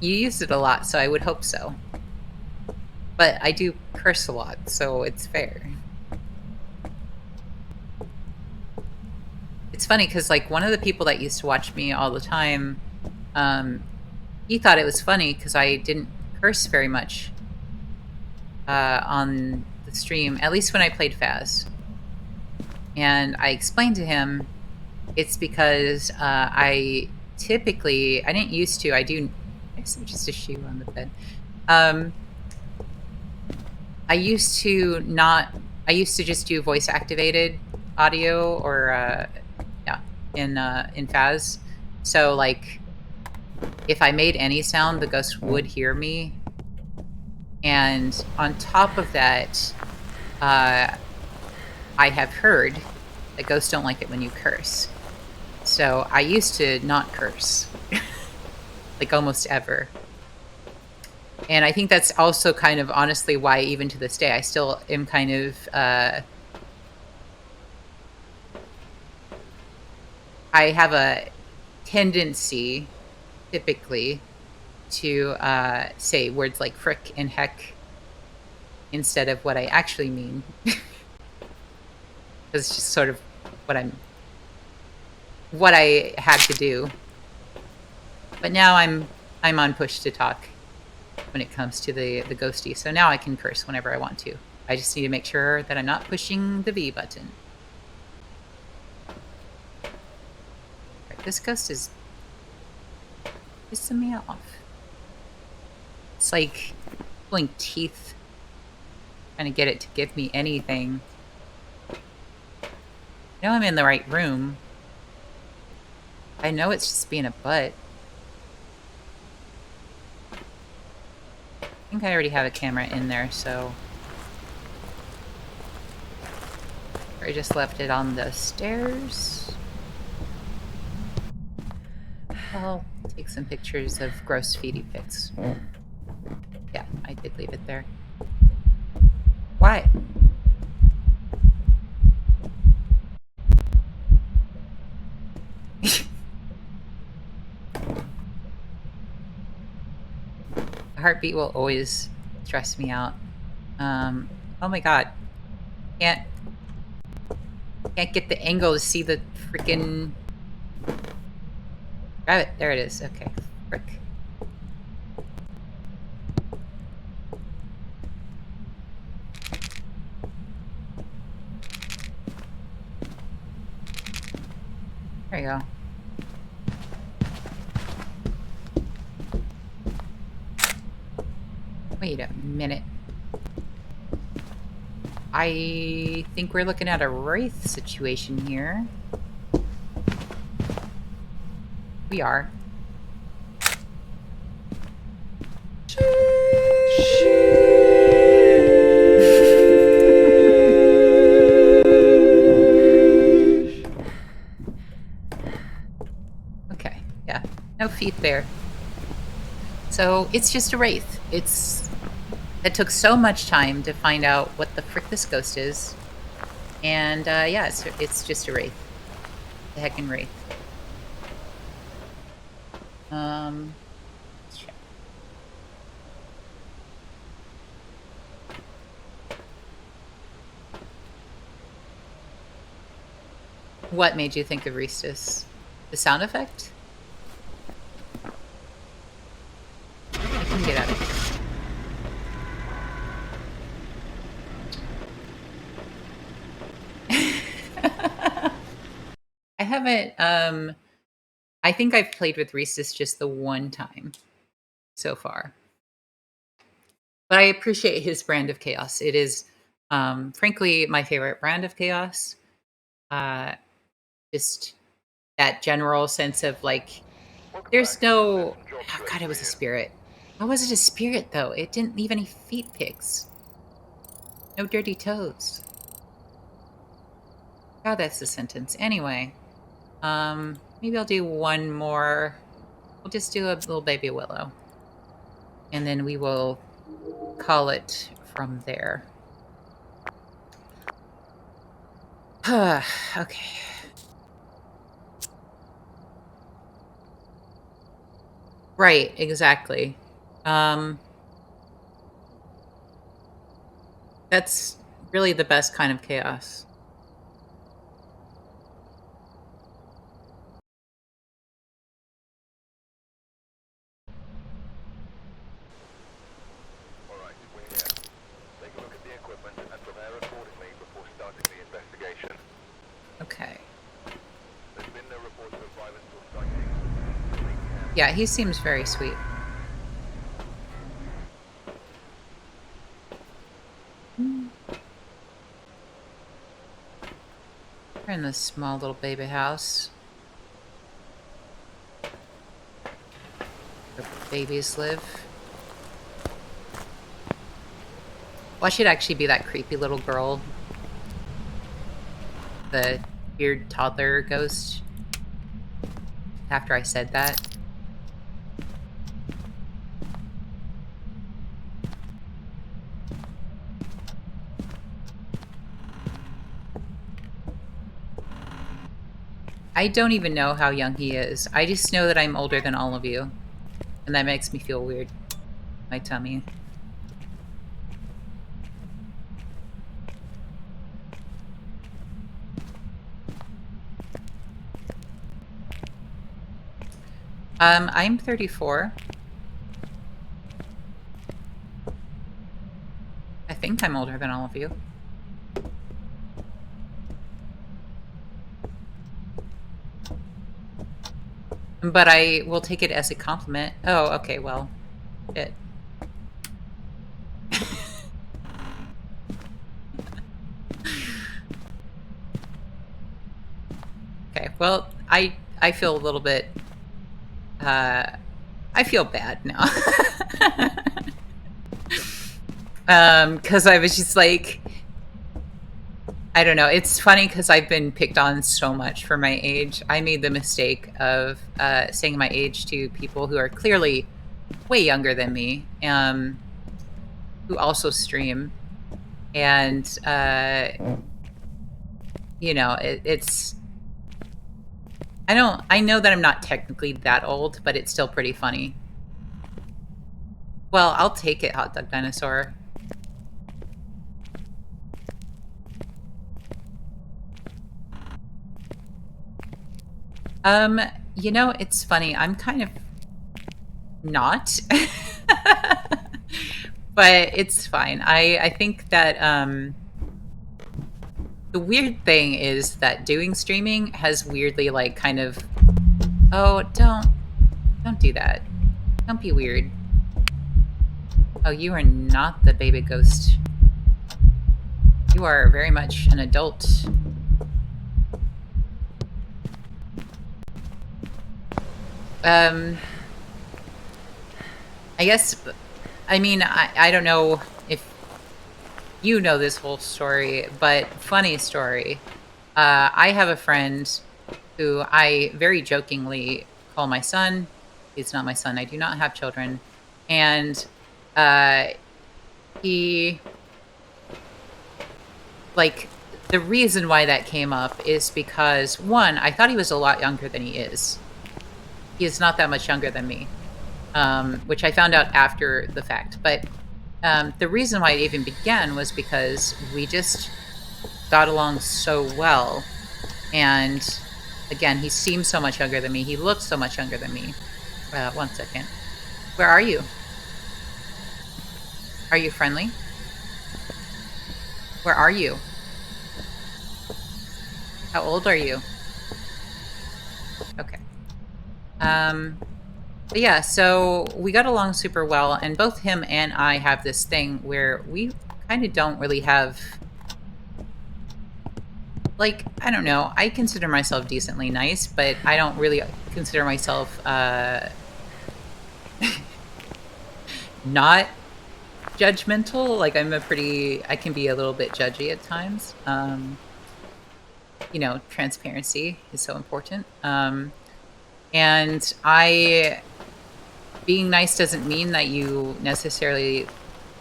You used it a lot, so I would hope so. But I do curse a lot, so it's fair. It's funny because, like, one of the people that used to watch me all the time, he thought it was funny because I didn't curse very much on the stream, at least when I played Phas. And I explained to him it's because I didn't used to, I do, I guess I'm just a shoe on the bed. I used to just do voice activated audio or, in Phas. So, like, if I made any sound, the ghost would hear me. And on top of that, I have heard that ghosts don't like it when you curse. So I used to not curse, like almost ever. And I think that's also kind of honestly why, even to this day, I still am kind of, I have a tendency typically to say words like frick and heck instead of what I actually mean. It's just sort of what what I had to do. But now I'm on push to talk when it comes to the ghosty. So now I can curse whenever I want to. I just need to make sure that I'm not pushing the V button. Right, this ghost is pissing me off. It's like pulling teeth, trying to get it to give me anything. I know I'm in the right room. I know it's just being a butt. I think I already have a camera in there, so I just left it on the stairs. I'll take some pictures of gross feety pics. Yeah, I did leave it there. Why? A heartbeat will always stress me out. Oh my god. Can't get the angle to see the freaking... Grab it. There it is. Okay. Frick. There you go. Wait a minute. I think we're looking at a wraith situation here. We are. Okay, yeah. No feet there. So it's just a wraith. It took so much time to find out what the frick this ghost is. And yeah, it's just a wraith. The heckin' wraith. Let's check. What made you think of Restus? The sound effect? I can get out of here. I haven't, I think I've played with Restus just the one time so far. But I appreciate his brand of chaos. It is, frankly, my favorite brand of chaos. Just that general sense of like, there's no... Oh, God, it was a spirit. How was it a spirit, though? It didn't leave any feet pics. No dirty toes. God, that's the sentence. Anyway, maybe I'll do one more. We'll just do a little baby willow. And then we will call it from there. Okay. Right, exactly. That's really the best kind of chaos. Alright, we're here. Take a look at the equipment and prepare accordingly before starting the investigation. Okay. There's been no reports of violence or sightings. Yeah, he seems very sweet. We're in this small little baby house. babies live. Well, I should actually be that creepy little girl. The weird toddler ghost. After I said that. I don't even know how young he is. I just know that I'm older than all of you. And that makes me feel weird. My tummy. I'm 34. I think I'm older than all of you. But I will take it as a compliment. Oh, okay, well, shit. Okay, well, I feel a little bit, I feel bad now. Because I was just like, I don't know. It's funny because I've been picked on so much for my age. I made the mistake of saying my age to people who are clearly way younger than me, who also stream. And, you know, it's... I know that I'm not technically that old, but it's still pretty funny. Well, I'll take it, Hot Dog Dinosaur. You know, it's funny. I'm kind of not. But it's fine. I think that the weird thing is that doing streaming has weirdly like kind of... Oh, don't do that. Don't be weird. Oh, you are not the baby ghost. You are very much an adult. I guess, I mean, I don't know if you know this whole story, but funny story. I have a friend who I very jokingly call my son. He's not my son. I do not have children. And he, like, the reason why that came up is because, one, I thought he was a lot younger than he is. He is not that much younger than me, which I found out after the fact. But the reason why it even began was because we just got along so well. And again, he seems so much younger than me. He looks so much younger than me. 1 second. Where are you? Are you friendly? Where are you? How old are you? Okay. But yeah, so we got along super well, and both him and I have this thing where we kind of don't really have... Like, I don't know. I consider myself decently nice, but I don't really consider myself not judgmental. Like, I can be a little bit judgy at times. You know, transparency is so important. And being nice doesn't mean that you necessarily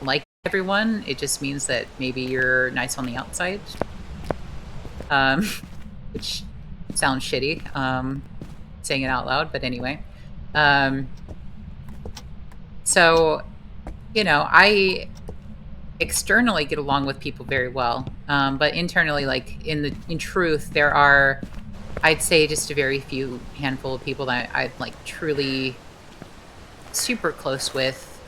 like everyone. It just means that maybe you're nice on the outside. Which sounds shitty, saying it out loud, but anyway. So, you know, I externally get along with people very well, but internally, like, in truth, there are, I'd say, just a very few handful of people that I'm like truly super close with,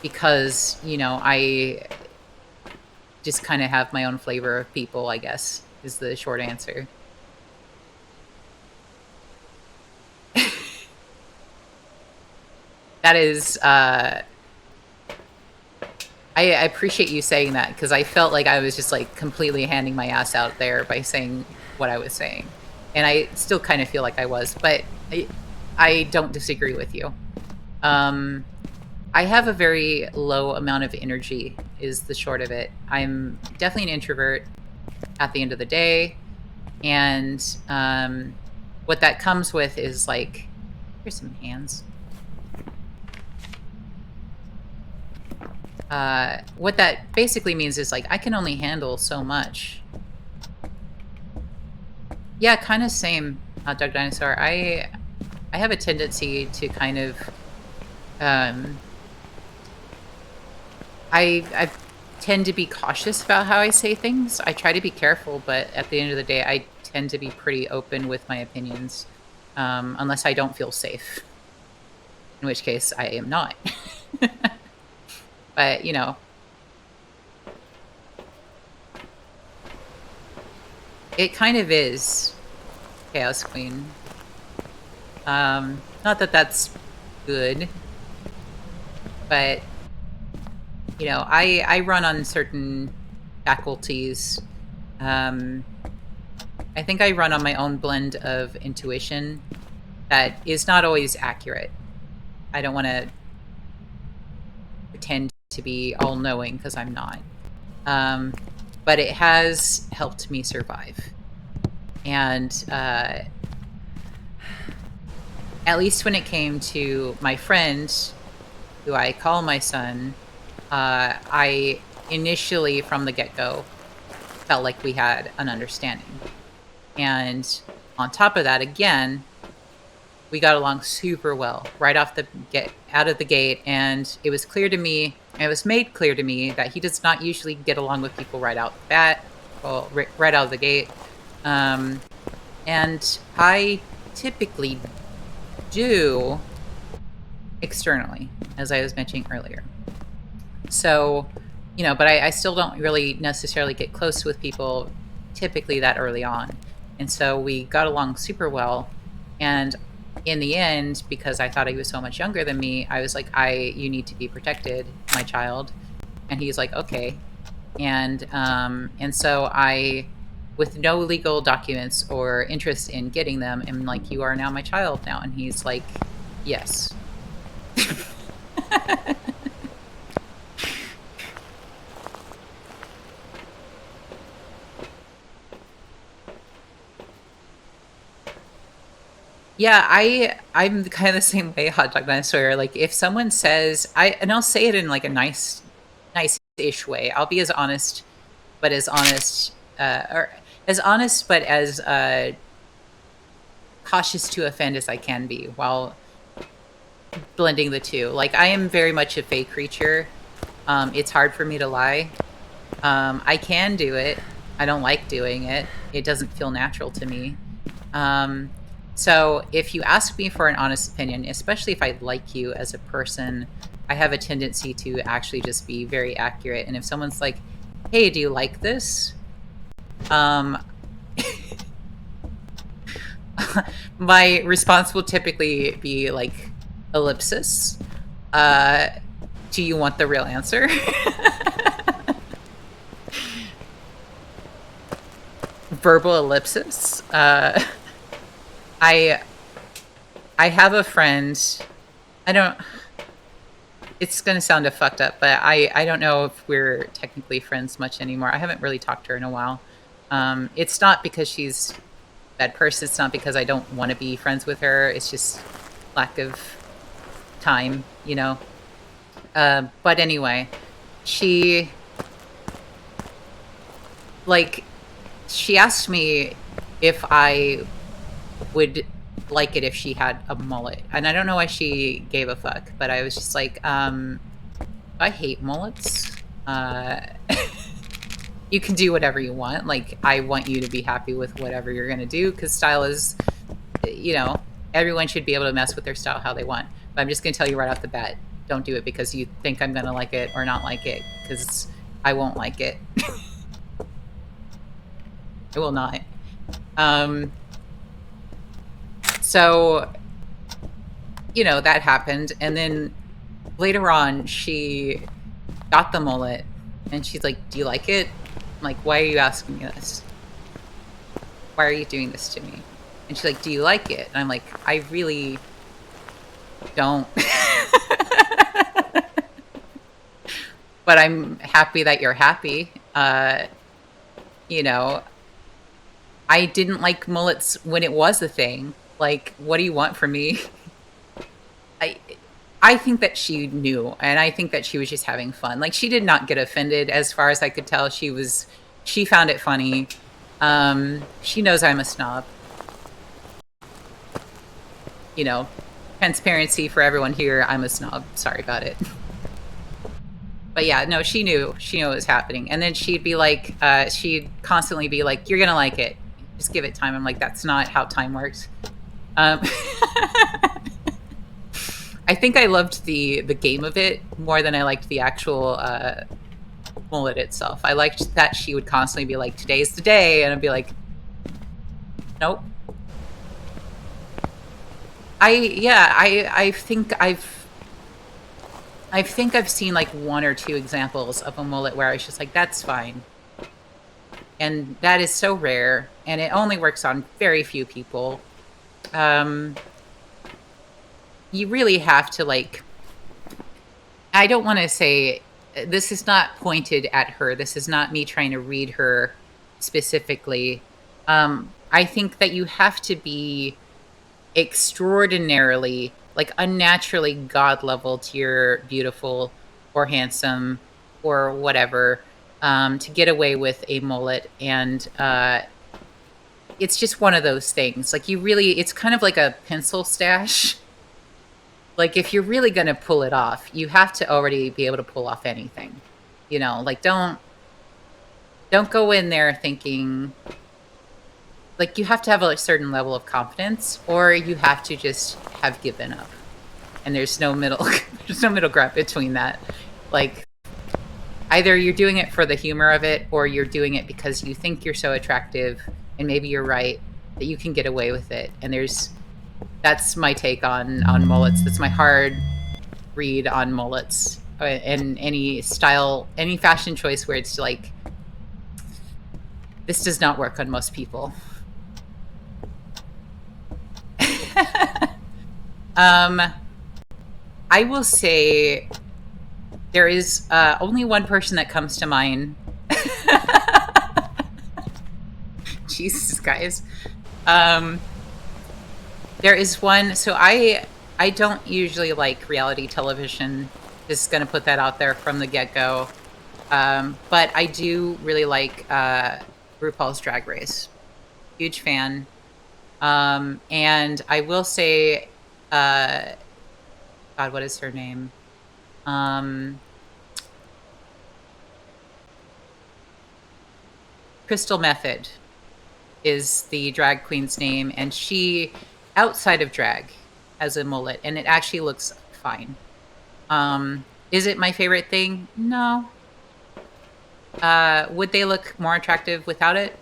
because, you know, I just kind of have my own flavor of people, I guess, is the short answer. That is, I appreciate you saying that, because I felt like I was just like completely handing my ass out there by saying what I was saying. And I still kind of feel like I was, but I don't disagree with you. I have a very low amount of energy, is the short of it. I'm definitely an introvert at the end of the day. And what that comes with is like, here's some hands. What that basically means is like, I can only handle so much. Yeah, kind of same, Hot Dog Dinosaur. I have a tendency to kind of, I tend to be cautious about how I say things. I try to be careful, but at the end of the day, I tend to be pretty open with my opinions, unless I don't feel safe, in which case I am not. But, you know, it kind of is Chaos Queen. Not that that's good, but, you know, I run on certain faculties. I think I run on my own blend of intuition that is not always accurate. I don't want to pretend to be all-knowing because I'm not. But it has helped me survive. And at least when it came to my friend, who I call my son, I initially, from the get-go, felt like we had an understanding. And on top of that, again, we got along super well right off the out of the gate, and it was clear to me, it was made clear to me that he does not usually get along with people right out the bat, well, right out of the gate. And I typically do externally, as I was mentioning earlier. So, you know, but I still don't really necessarily get close with people typically that early on. And so we got along super well. And in the end, because I thought he was so much younger than me, I was like, you need to be protected, my child. And he's like, okay. And so I, with no legal documents or interest in getting them, am like, you are now my child now. And he's like, yes. Yeah, I'm kind of the same way, Hot Dog Dinosaur. Like if someone says and I'll say it in like a nice-ish way. I'll be as honest, but as honest, or as honest, but as cautious to offend as I can be, while blending the two. Like I am very much a fake creature. It's hard for me to lie. I can do it. I don't like doing it. It doesn't feel natural to me. So if you ask me for an honest opinion, especially if I like you as a person, I have a tendency to actually just be very accurate. And if someone's like, hey, do you like this? My response will typically be like, ellipsis. Do you want the real answer? Verbal ellipsis. I have a friend. It's going to sound a fucked up, but I don't know if we're technically friends much anymore. I haven't really talked to her in a while. It's not because she's a bad person. It's not because I don't want to be friends with her. It's just lack of time, you know? But anyway, she asked me if I would like it if she had a mullet. And I don't know why she gave a fuck, but I was just like, I hate mullets. You can do whatever you want. Like, I want you to be happy with whatever you're going to do, because style is, you know, everyone should be able to mess with their style how they want. But I'm just going to tell you right off the bat, don't do it because you think I'm going to like it or not like it, because I won't like it. I will not. So, you know, that happened. And then later on, she got the mullet. And she's like, do you like it? I'm like, why are you asking me this? Why are you doing this to me? And she's like, do you like it? And I'm like, I really don't. But I'm happy that you're happy. You know, I didn't like mullets when it was a thing. Like, what do you want from me? I I think that she knew, and I think that she was just having fun. Like, she did not get offended as far as I could tell. She found it funny. She knows I'm a snob. You know, transparency for everyone here. I'm a snob. Sorry about it. But yeah, no, she knew. She knew what was happening. And then she'd be like, she'd constantly be like, "You're gonna like it. Just give it time." I'm like, "That's not how time works." Um, I think I loved the game of it more than I liked the actual mullet itself. I liked that she would constantly be like, "Today's the day," and I'd be like, "Nope." I think I've seen like one or two examples of a mullet where I was just like, "That's fine," and that is so rare, and it only works on very few people. Um, you really have to like. I don't want to say this is not pointed at her. This is not me trying to read her specifically. I think that you have to be extraordinarily, like unnaturally god level to your beautiful or handsome or whatever to get away with a mullet. And it's just one of those things. Like you really, it's kind of like a pencil stash. Like if you're really going to pull it off, you have to already be able to pull off anything. You know, like don't go in there thinking like you have to have a certain level of confidence or you have to just have given up. And there's no middle there's no middle ground between that. Like either you're doing it for the humor of it or you're doing it because you think you're so attractive and maybe you're right that you can get away with it. And that's my take on mullets. That's my hard read on mullets and any style, any fashion choice where it's like this does not work on most people. I will say there is only one person that comes to mind. Jesus, guys. There is one. So I don't usually like reality television. Just going to put that out there from the get go. But I do really like RuPaul's Drag Race. Huge fan. And I will say, God, what is her name? Crystal Method is the drag queen's name, and she, outside of drag, has a mullet, and it actually looks fine. Is it my favorite thing? No. Would they look more attractive without it?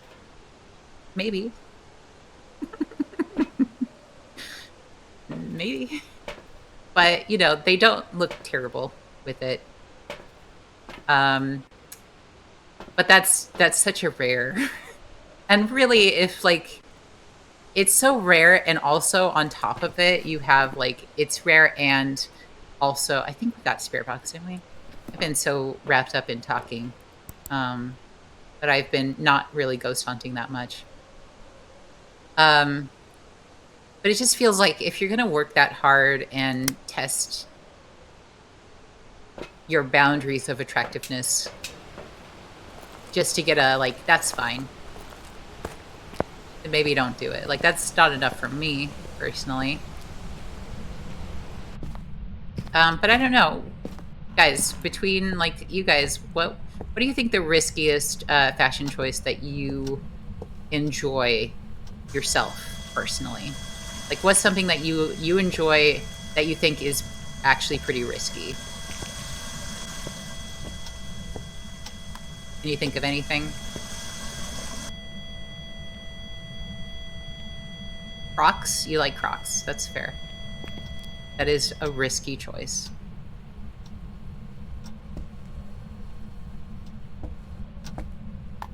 Maybe. Maybe. But, you know, they don't look terrible with it. But that's such a rare. And really, if like it's so rare and also on top of it, you have like it's rare and also I think we got spirit box, didn't we? I've been so wrapped up in talking. That I've been not really ghost hunting that much. But it just feels like if you're gonna work that hard and test your boundaries of attractiveness just to get a like that's fine. Then maybe don't do it. Like that's not enough for me personally. But I don't know. Guys, between like you guys, what do you think the riskiest fashion choice that you enjoy yourself personally? Like what's something that you enjoy that you think is actually pretty risky? Can you think of anything? Crocs? You like Crocs. That's fair. That is a risky choice.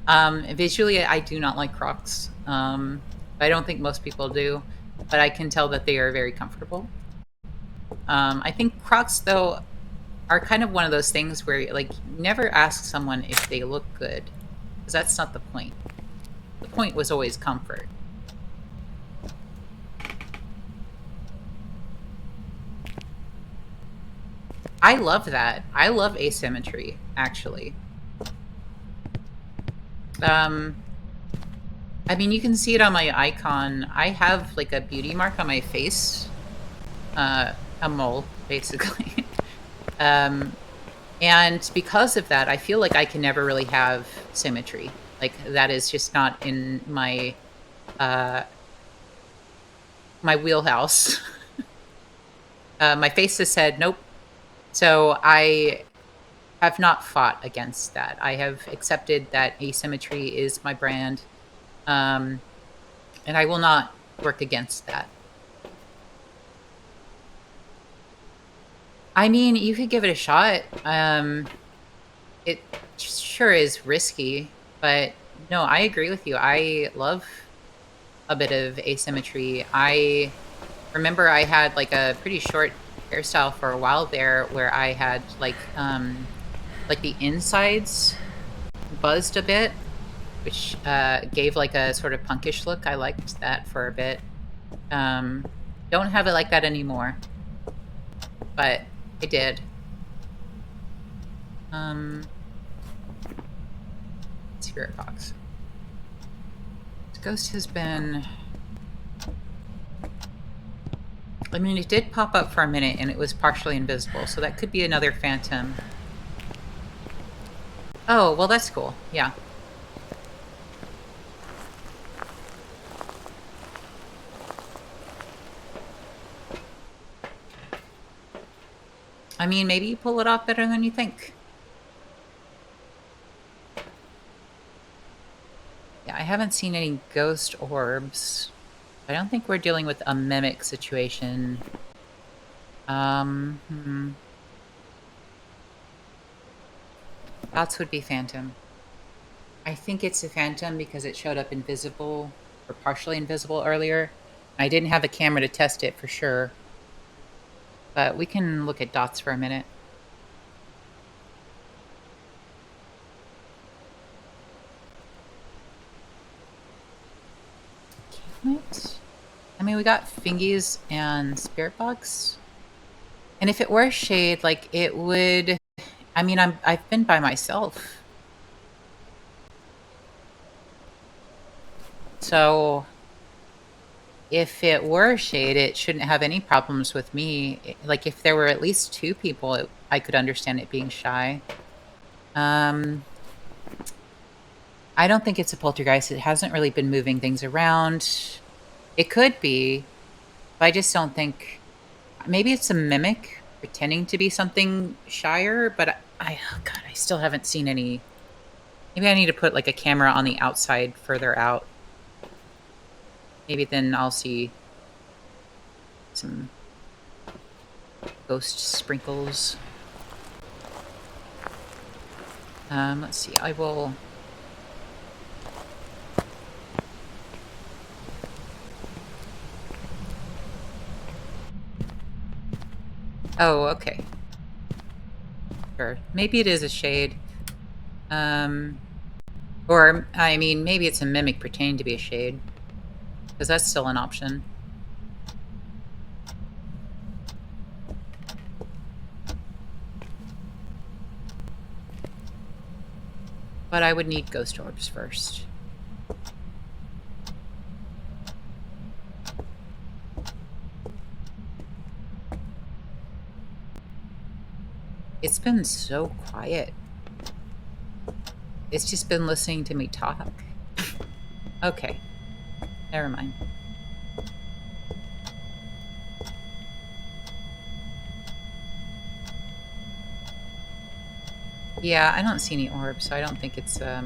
Visually, I do not like Crocs. I don't think most people do, but I can tell that they are very comfortable. I think Crocs, though, are kind of one of those things where, like, never ask someone if they look good, because that's not the point. The point was always comfort. I love that. I love asymmetry, actually. Um, I mean, you can see it on my icon. I have, like, a beauty mark on my face. A mole, basically. Um, and because of that, I feel like I can never really have symmetry. Like, that is just not in uh, my wheelhouse. My face has said, "Nope." So I have not fought against that. I have accepted that asymmetry is my brand, um, and I will not work against that. I mean, you could give it a shot. It sure is risky, but no, I agree with you. I love a bit of asymmetry. I remember I had like a pretty short hairstyle for a while there where I had like the insides buzzed a bit, which gave like a sort of punkish look. I liked that for a bit. Um, don't have it like that anymore, but I did. Um, Spirit box. This ghost has been. I mean, it did pop up for a minute and it was partially invisible, so that could be another phantom. Oh, well, that's cool. Yeah. I mean, maybe you pull it off better than you think. Yeah, I haven't seen any ghost orbs. I don't think we're dealing with a mimic situation. Thoughts would be phantom. I think it's a phantom because it showed up invisible or partially invisible earlier. I didn't have a camera to test it for sure, but we can look at dots for a minute. Right. I mean, we got fingies and spirit box. And if it were shade, like it would. I mean, I've been by myself, so if it were shade, it shouldn't have any problems with me. Like if there were at least two people, I could understand it being shy. I don't think it's a poltergeist. It hasn't really been moving things around. It could be, but I just don't think. Maybe it's a mimic pretending to be something shyer, but oh God, I still haven't seen any. Maybe I need to put like a camera on the outside further out. Maybe then I'll see some ghost sprinkles. Let's see. I will. Oh, okay. Sure. Maybe it is a shade. Or, I mean, maybe it's a mimic pretending to be a shade. Because that's still an option. But I would need ghost orbs first. It's been so quiet. It's just been listening to me talk. Okay. Never mind. Yeah, I don't see any orbs, so I don't think it's, I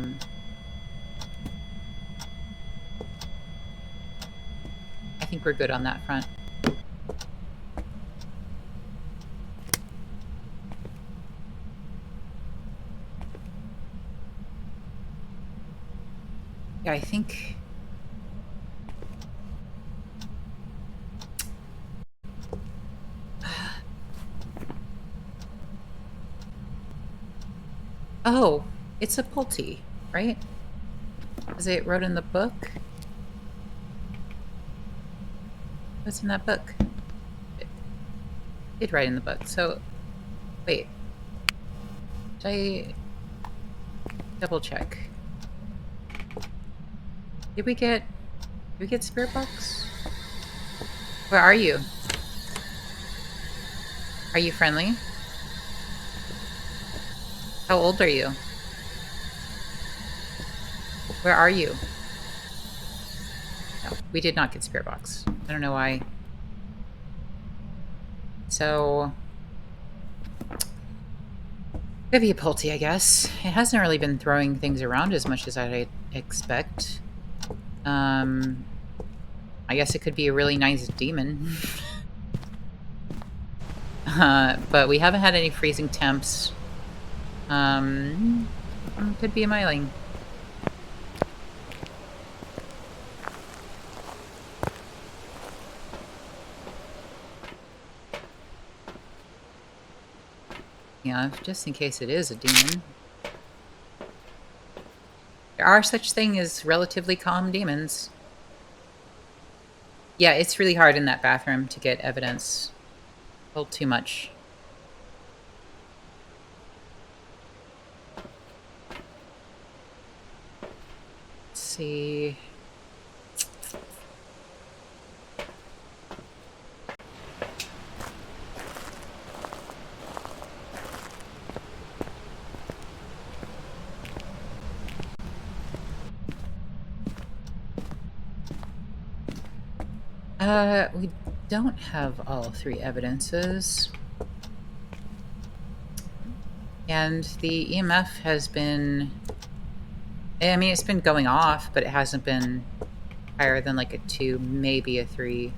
think we're good on that front. Yeah, I think... Oh, it's a Pulte, right? As it wrote in the book? What's in that book? It did write in the book. So, wait. Should I double check? Did we get spirit box? Where are you? Are you friendly? How old are you? Where are you? No, we did not get spirit box. I don't know why. So, could be a Pulte, I guess. It hasn't really been throwing things around as much as I'd expect. I guess it could be a really nice demon. But we haven't had any freezing temps. Could be a myling. Yeah, just in case it is a demon. There are such thing as relatively calm demons. Yeah, it's really hard in that bathroom to get evidence. A little too much. Let's see. We don't have all three evidences. And the EMF has been... I mean, it's been going off, but it hasn't been higher than like a 2, maybe a 3.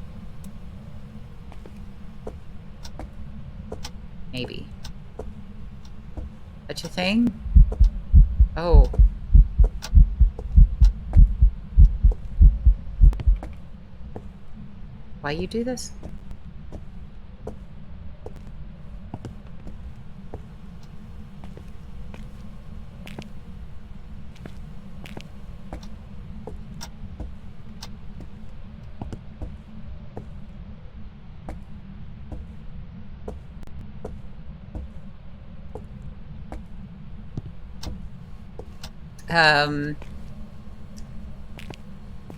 Maybe. Such a thing? Oh. Why you do this?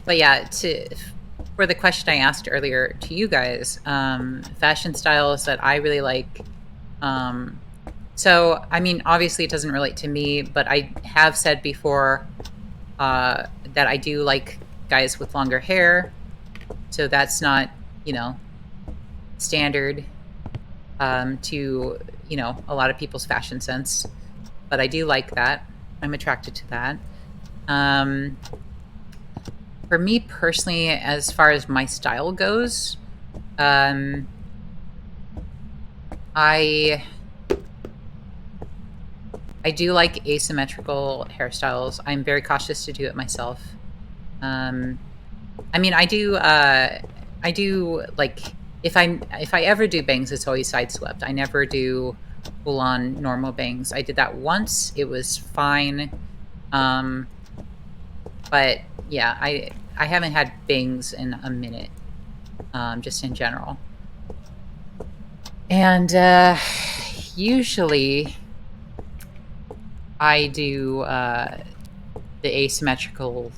But yeah, for the question I asked earlier to you guys, fashion styles that I really like. So, I mean, obviously it doesn't relate to me, but I have said before that I do like guys with longer hair. So that's not, standard to, a lot of people's fashion sense. But I do like that. I'm attracted to that. For me personally, as far as my style goes, I do like asymmetrical hairstyles. I'm very cautious to do it myself. I mean, I do like if I ever do bangs, it's always sideswept. I never do full on normal bangs. I did that once. It was fine. But yeah, I haven't had bangs in a minute. Just in general. And usually I do the asymmetrical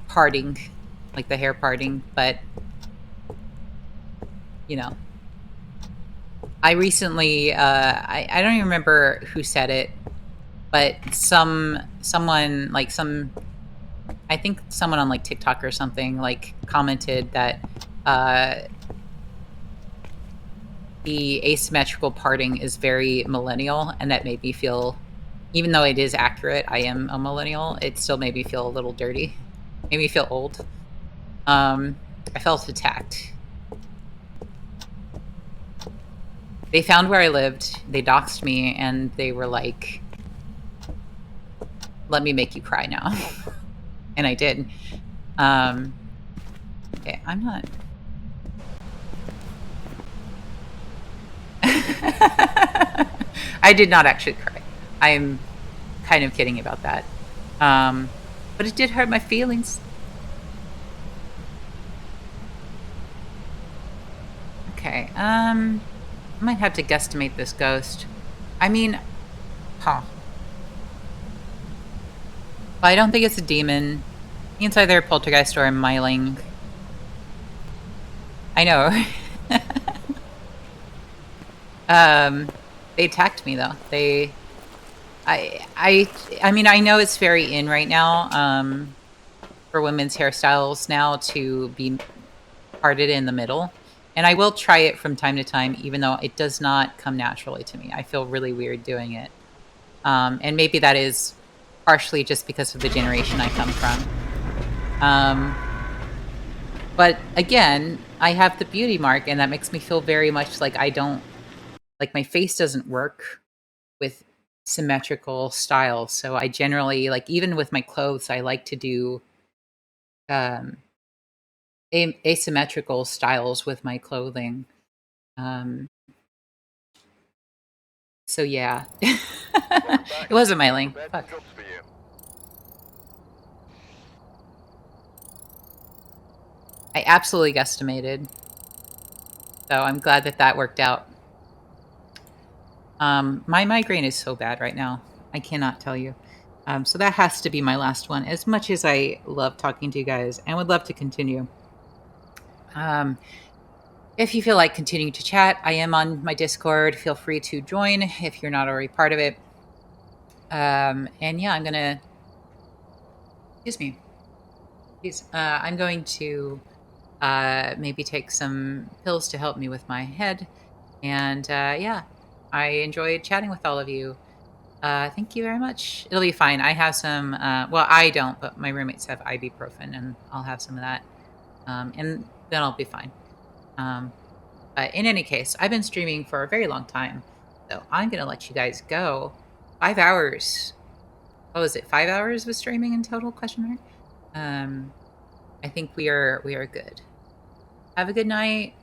parting, like the hair parting, but I recently I don't even remember who said it, but someone like I think someone on like TikTok or something like commented that the asymmetrical parting is very millennial, and that made me feel, even though it is accurate, I am a millennial, it still made me feel a little dirty. Made me feel old. I felt attacked. They found where I lived, they doxed me, and they were like, let me make you cry now. And I did. Okay, I'm not... I did not actually cry. I'm kind of kidding about that. But it did hurt my feelings. Okay. I might have to guesstimate this ghost. I mean, huh. Well, I don't think it's a demon. It's either a poltergeist or a myling. I know. They attacked me though. I mean, I know it's very in right now, for women's hairstyles now to be parted in the middle. And I will try it from time to time, even though it does not come naturally to me. I feel really weird doing it. And maybe that is partially just because of the generation I come from. But again, I have the beauty mark, and that makes me feel very much like I don't, like my face doesn't work with symmetrical styles. So I generally, like, even with my clothes, I like to do um, asymmetrical styles with my clothing. Um, so yeah, Welcome it back. wasn't my We've link. prepared some Fuck. jobs for you. I absolutely guesstimated. So I'm glad that that worked out. My migraine is so bad right now. I cannot tell you. So that has to be my last one. As much as I love talking to you guys and would love to continue. Um, if you feel like continuing to chat, I am on my Discord. Feel free to join if you're not already part of it. And yeah, I'm gonna. Excuse me. Please. I'm going to maybe take some pills to help me with my head. And yeah, I enjoyed chatting with all of you. Thank you very much. It'll be fine. I have some. Well, I don't, but my roommates have ibuprofen, and I'll have some of that, and then I'll be fine. Um, but in any case, I've been streaming for a very long time, so I'm gonna let you guys go. 5 hours. What was it? 5 hours of streaming in total? Question mark. I think we are good. Have a good night.